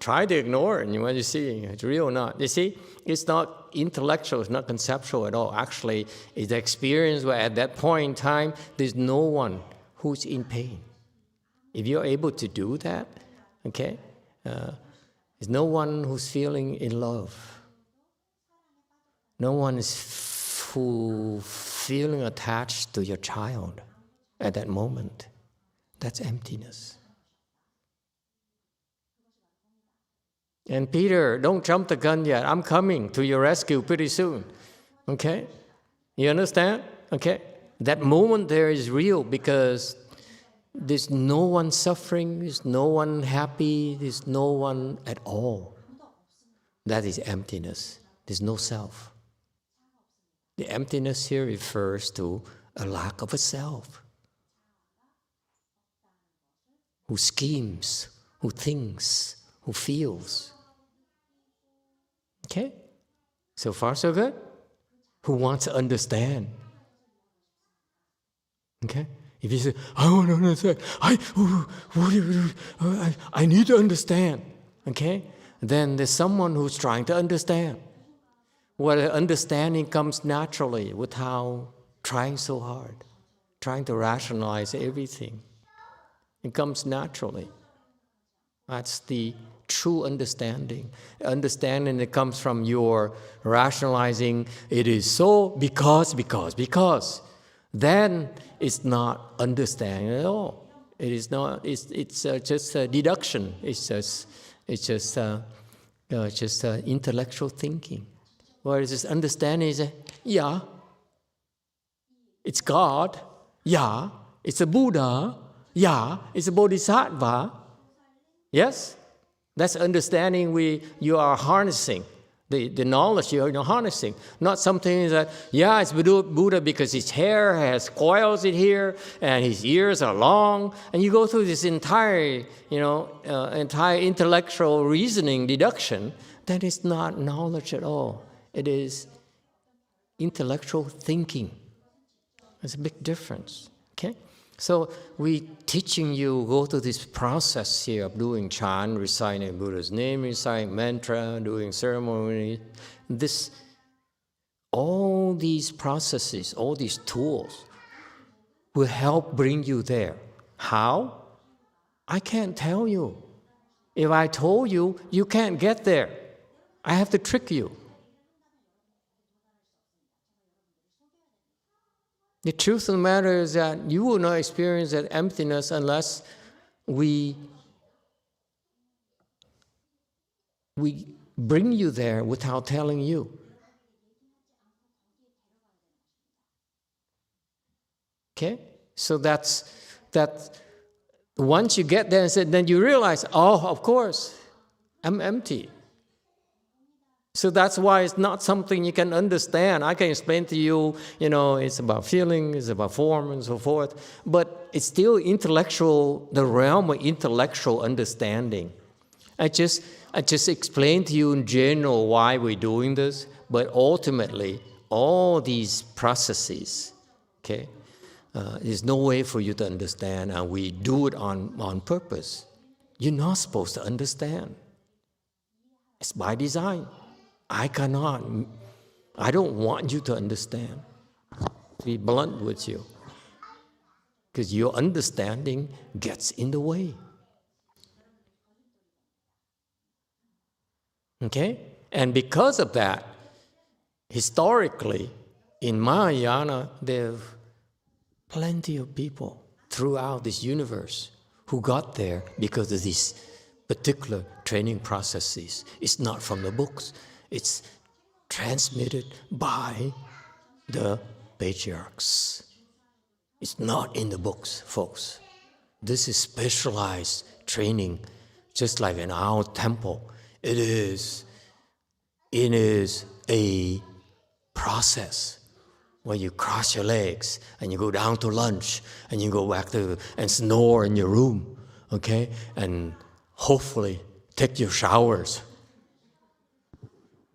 Try to ignore it, and when you see it's real or not. You see, it's not intellectual, it's not conceptual at all. Actually, it's the experience where at that point in time, there's no one who's in pain. If you're able to do that, okay, there's no one who's feeling in love. No one is feeling attached to your child at that moment. That's emptiness. And Peter, don't jump the gun yet. I'm coming to your rescue pretty soon. Okay? You understand? Okay? That moment there is real because there's no one suffering, there's no one happy, there's no one at all. That is emptiness. There's no self. The emptiness here refers to a lack of a self. Who schemes, who thinks, who feels. Okay? So far, so good? Who wants to understand? Okay? If you say, I want to understand, I need to understand, okay? Then there's someone who's trying to understand. Where understanding comes naturally without trying so hard, trying to rationalize everything. It comes naturally. That's the true understanding. Understanding that comes from your rationalizing, it is so because. Then it's not understanding at all. It is not. It's just a deduction. It's just intellectual thinking. Whereas this understanding is, yeah, it's God. Yeah, it's a Buddha. Yeah, it's a Bodhisattva. Yes, that's understanding you are harnessing. The knowledge you're harnessing, not something that, yeah, it's Buddha because his hair has coils in here and his ears are long, and you go through this entire intellectual reasoning deduction. That is not knowledge at all. It is intellectual thinking. There's a big difference. Okay, So we teaching you go through this process here of doing chant, reciting Buddha's name, reciting mantra, doing ceremony. All these processes, all these tools will help bring you there. How? I can't tell you. If I told you, you can't get there. I have to trick you. The truth of the matter is that you will not experience that emptiness unless we bring you there without telling you. Okay? So that's once you get there and then you realize, oh, of course, I'm empty. So that's why it's not something you can understand. I can explain to you, it's about feeling, it's about form and so forth, but it's still intellectual, the realm of intellectual understanding. I just explained to you in general why we're doing this, but ultimately, all these processes, okay, there's no way for you to understand, and we do it on purpose. You're not supposed to understand. It's by design. I don't want you to understand. To be blunt with you. Because your understanding gets in the way. Okay? And because of that, historically, in Mahayana, there are plenty of people throughout this universe who got there because of these particular training processes. It's not from the books. It's transmitted by the patriarchs. It's not in the books, folks. This is specialized training, just like in our temple. It is a process where you cross your legs and you go down to lunch and you go back and snore in your room, okay? And hopefully take your showers.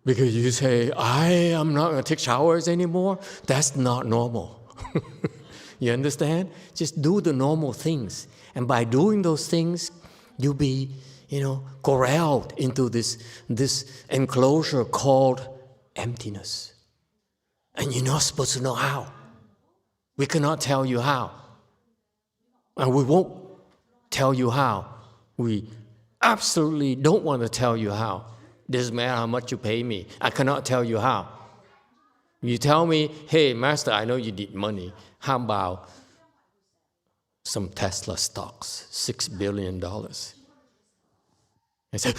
Because you say, I am not going to take showers anymore. That's not normal. You understand? Just do the normal things. And by doing those things, you'll be, corralled into this enclosure called emptiness. And you're not supposed to know how. We cannot tell you how. And we won't tell you how. We absolutely don't want to tell you how. Doesn't matter how much you pay me. I cannot tell you how. You tell me, hey, Master, I know you need money. How about some Tesla stocks, $6 billion? I say,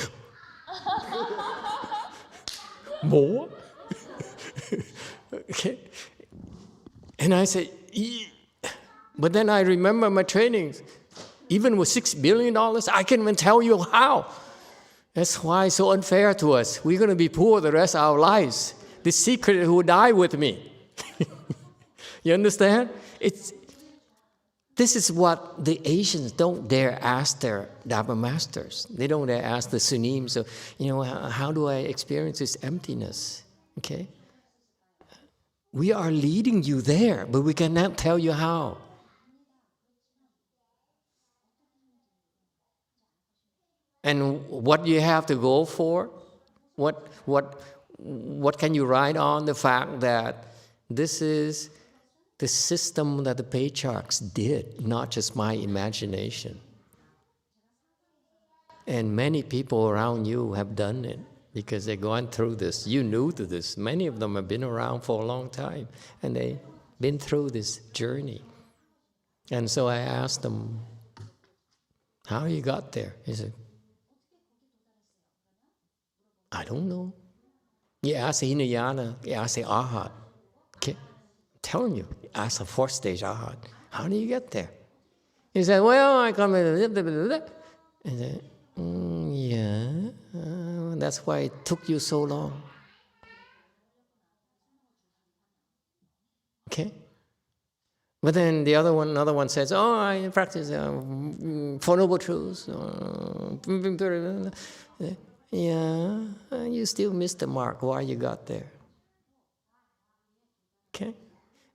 more? Okay. And I say, but then I remember my trainings. Even with $6 billion, I can't even tell you how. That's why it's so unfair to us. We're going to be poor the rest of our lives. The secret who die with me. You understand? This is what the Asians don't dare ask their Dharma masters. They don't dare ask the Sunim. So, how do I experience this emptiness? Okay? We are leading you there, but we cannot tell you how. And what you have to go for? What can you write on? The fact that this is the system that the patriarchs did, not just my imagination. And many people around you have done it because they've gone through this. You're new to this. Many of them have been around for a long time, and they've been through this journey. And so I asked them, how you got there? He said, I don't know. You ask the Hinayana, you ask the Arhat. Okay? I'm telling you, ask the fourth stage Arhat. How do you get there? He said, well, I come in. I said, that's why it took you so long. Okay? But then another one says, oh, I practice Four Noble Truths. Yeah, you still missed the mark while you got there. Okay?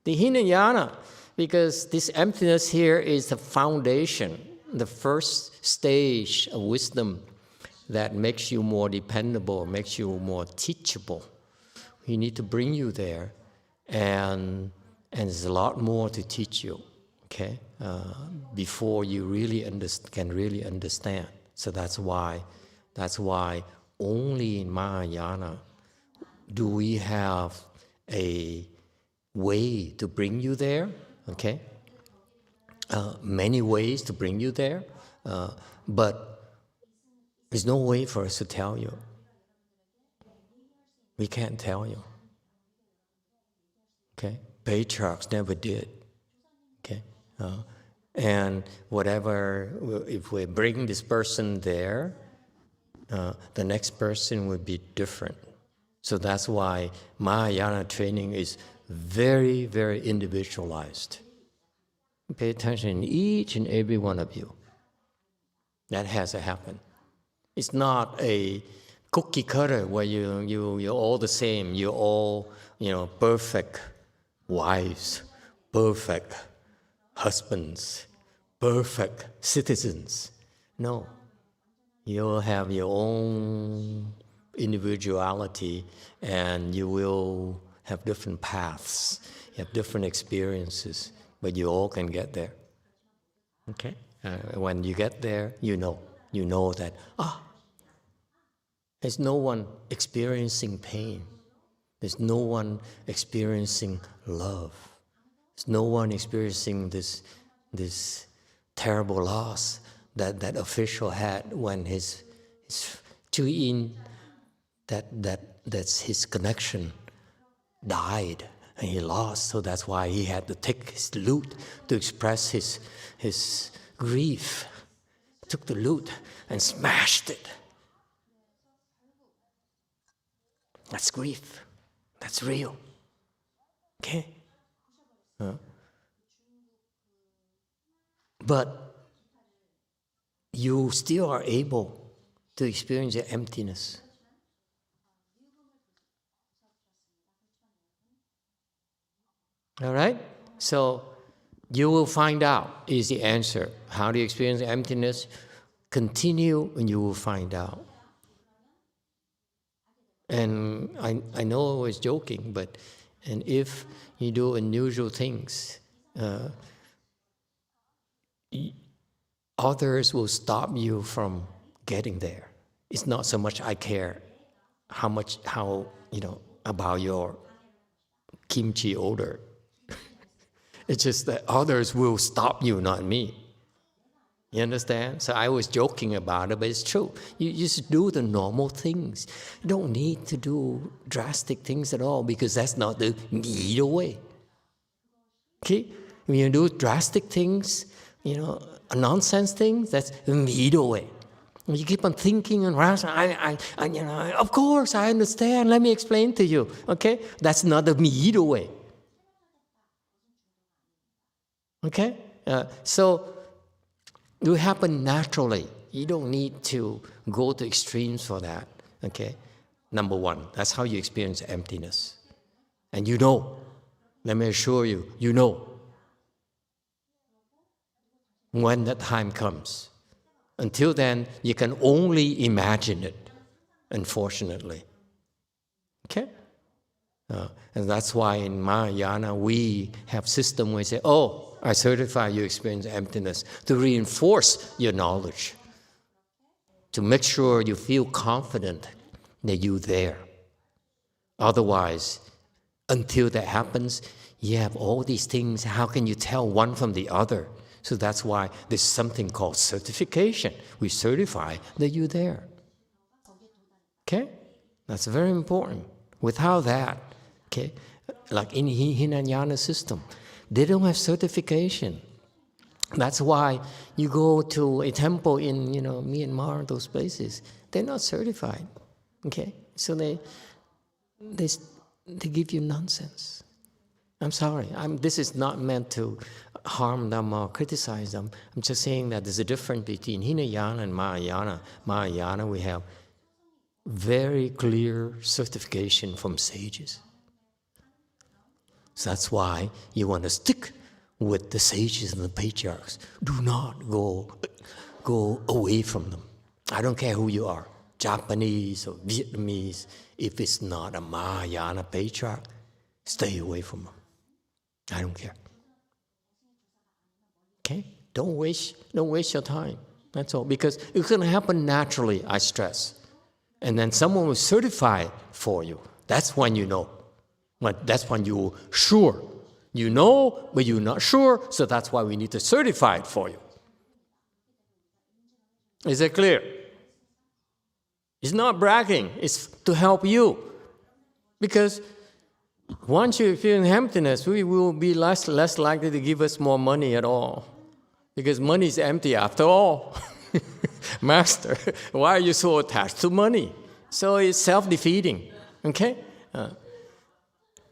The Hinayana, Because this emptiness here is the foundation, the first stage of wisdom that makes you more dependable, makes you more teachable. We need to bring you there, and there's a lot more to teach you, okay, before you really can really understand. So that's why only in Mahayana do we have a way to bring you there, okay? Many ways to bring you there, but there's no way for us to tell you. We can't tell you. Okay? Patriarchs never did. Okay? And whatever, if we bring this person there, the next person will be different. So that's why Mahayana training is very, very individualized. Pay attention, each and every one of you. That has to happen. It's not a cookie cutter where you're all the same. You're all, perfect wives, perfect husbands, perfect citizens. No. You'll have your own individuality, and you will have different paths, you have different experiences, but you all can get there. Okay? When you get there, you know that, there's no one experiencing pain. There's no one experiencing love. There's no one experiencing this terrible loss that official had when his Chu-in, that's his connection, died and he lost. So that's why he had to take his lute to express his grief. Took the lute and smashed it. That's grief. That's real. Okay? But you still are able to experience your emptiness. All right? So you will find out is the answer. How do you experience emptiness? Continue and you will find out. And I know I was joking, and if you do unusual things, others will stop you from getting there. It's not so much I care how about your kimchi odor. It's just that others will stop you, not me. You understand? So I was joking about it, but it's true. You just do the normal things. You don't need to do drastic things at all, because that's not the middle way. Okay? When you do drastic things, nonsense things, that's the middle way. When you keep on thinking and rationalizing, of course I understand. Let me explain to you. Okay? That's not the middle way. Okay? So it will happen naturally. You don't need to go to extremes for that. Okay? Number one, that's how you experience emptiness. And let me assure you, when that time comes. Until then, you can only imagine it, unfortunately. Okay? And that's why in Mahayana we have system where we say, I certify you experience emptiness, to reinforce your knowledge, to make sure you feel confident that you're there. Otherwise, until that happens, you have all these things. How can you tell one from the other? So that's why there's something called certification. We certify that you're there. Okay? That's very important. Without that, okay, like in Hinayana system, they don't have certification. That's why you go to a temple in Myanmar, those places, they're not certified. Okay? So they give you nonsense. I'm sorry. This is not meant to harm them or criticize them. I'm just saying that there's a difference between Hinayana and Mahayana. Mahayana, we have very clear certification from sages. So that's why you want to stick with the sages and the patriarchs. Do not go away from them. I don't care who you are, Japanese or Vietnamese. If it's not a Mahayana patriarch, stay away from them. I don't care. Okay? Don't waste your time. That's all. Because it's going to happen naturally, I stress. And then someone will certify for you. That's when you know. That's when you're sure. You know, but you're not sure, so that's why we need to certify it for you. Is it clear? It's not bragging. It's to help you. Because once you feel emptiness, we will be less likely to give us more money at all. Because money is empty after all. Master, why are you so attached to money? So it's self-defeating. Okay?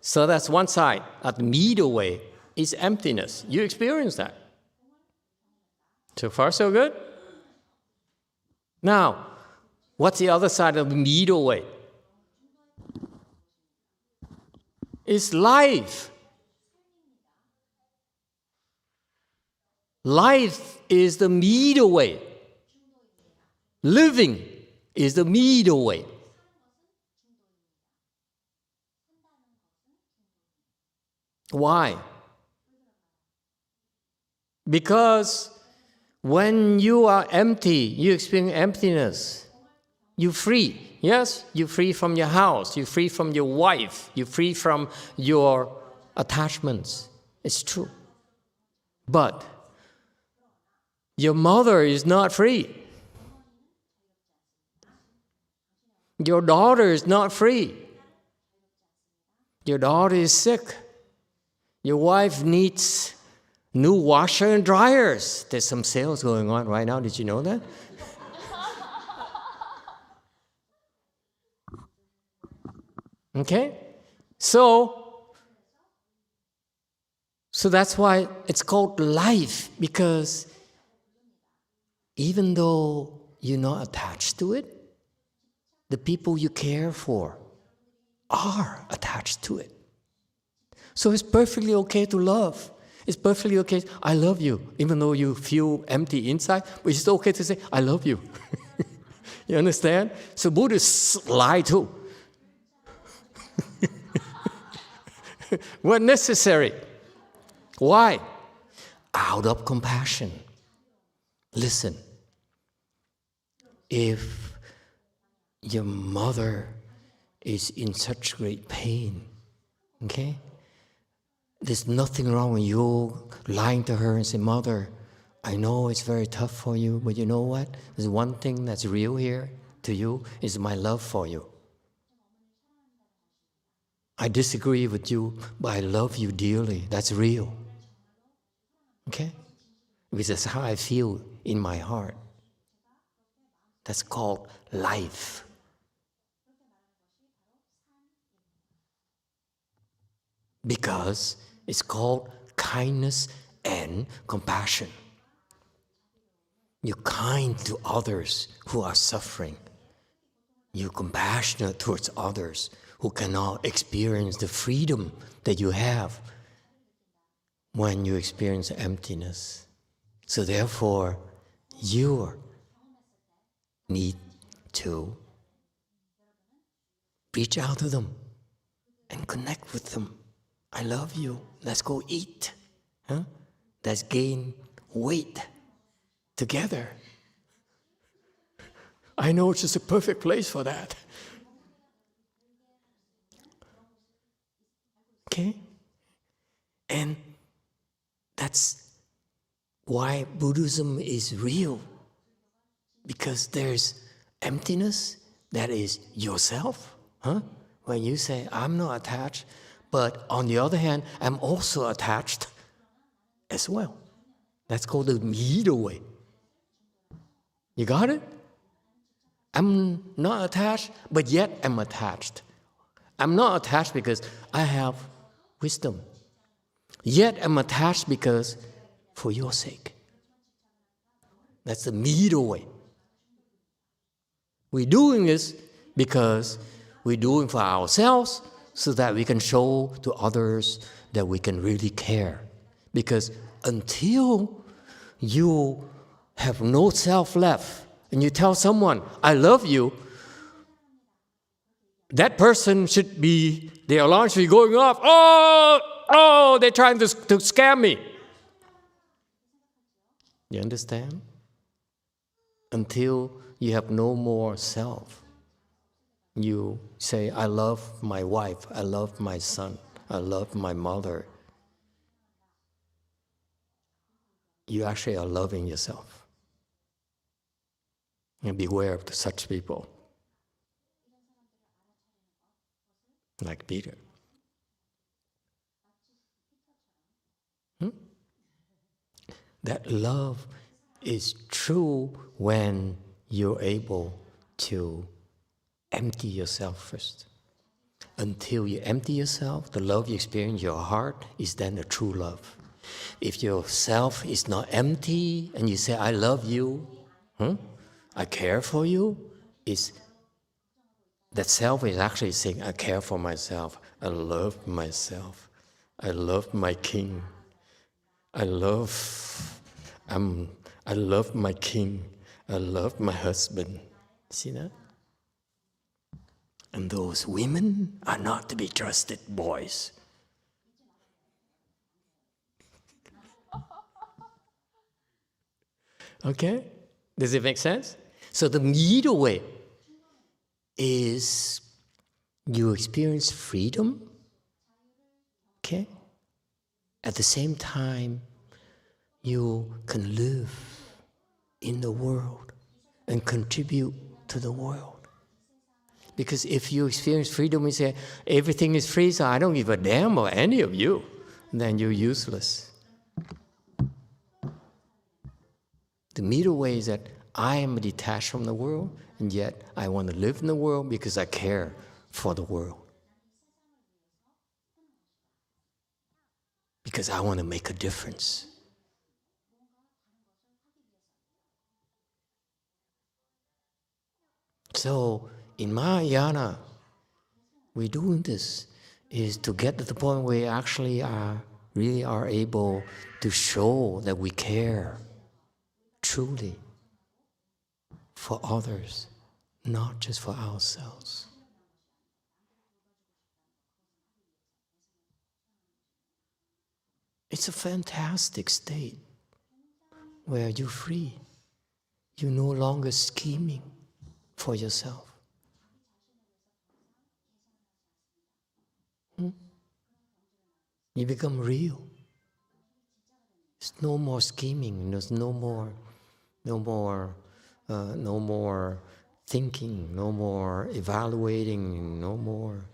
So that's one side. At the middle way is emptiness. You experience that. So far, so good? Now, what's the other side of the middle way? It's life. Life is the middle way. Living is the middle way. Why? Because when you are empty, you experience emptiness. You're free. Yes? You're free from your house. You're free from your wife. You're free from your attachments. It's true. But your mother is not free. Your daughter is not free. Your daughter is sick. Your wife needs new washer and dryers. There's some sales going on right now. Did you know that? Okay? So that's why it's called life, because even though you're not attached to it, the people you care for are attached to it. So it's perfectly okay to love. It's perfectly okay. I love you, even though you feel empty inside, but it's okay to say, I love you. You understand? So Buddhists lie too. When necessary. Why? Out of compassion. Listen, if your mother is in such great pain, okay? There's nothing wrong with you lying to her and say, Mother, I know it's very tough for you, but you know what? There's one thing that's real here to you, is my love for you. I disagree with you, but I love you dearly. That's real. Okay? Because that's how I feel in my heart. That's called life. Because it's called kindness and compassion. You're kind to others who are suffering. You're compassionate towards others who cannot experience the freedom that you have when you experience emptiness. So therefore, you need to reach out to them and connect with them. I love you. Let's go eat. Huh? Let's gain weight together. I know it's just a perfect place for that. Okay? And that's why Buddhism is real. Because there's emptiness that is yourself. Huh? When you say, I'm not attached, but on the other hand, I'm also attached as well. That's called the middle way. You got it? I'm not attached, but yet I'm attached. I'm not attached because I have wisdom. Yet I'm attached because for your sake. That's the middle way. We're doing this because we're doing for ourselves so that we can show to others that we can really care. Because until you have no self left and you tell someone, I love you, that person should be, the alarm should be going off. Oh, they're trying to scam me. You understand? Until you have no more self. You say, I love my wife, I love my son, I love my mother. You actually are loving yourself. And beware of such people. Like Peter. That love is true when you're able to empty yourself first. Until you empty yourself, the love you experience in your heart is then a true love. If your self is not empty and you say, I love you, I care for you, that self is actually saying, I care for myself, I love myself, I love my king, I love my king, I love my husband. See that? And those women are not to be trusted, boys. Okay? Does it make sense? So the middle way is you experience freedom, okay? At the same time, you can live in the world and contribute to the world. Because if you experience freedom and say, everything is free, so I don't give a damn about any of you, then you're useless. The middle way is that I am detached from the world, and yet I want to live in the world because I care for the world. Because I want to make a difference. So, in Mahayana, we're doing this is to get to the point where we actually really are able to show that we care truly for others, not just for ourselves. It's a fantastic state where you're free. You're no longer scheming for yourself. You become real. There's no more scheming. There's no more thinking. No more evaluating. No more.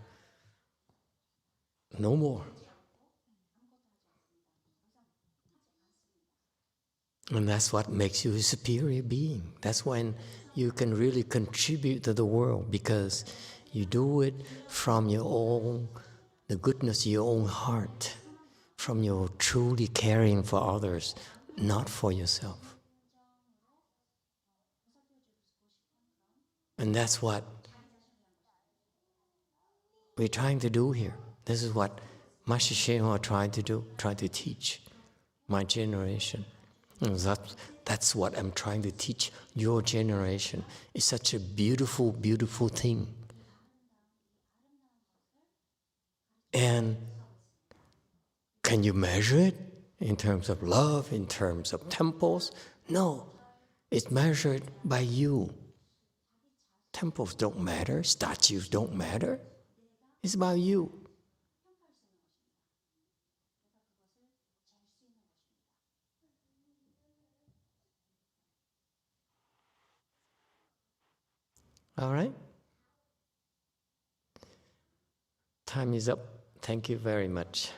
And that's what makes you a superior being. That's when you can really contribute to the world, because you do it from your own, the goodness of your own heart, from your truly caring for others, not for yourself. And that's what we're trying to do here. This is what Master YongHua tried to do, tried to teach my generation. And that's what I'm trying to teach your generation. It's such a beautiful, beautiful thing. And can you measure it in terms of love, in terms of temples? No, it's measured by you. Temples don't matter, statues don't matter. It's about you. All right? Time is up. Thank you very much.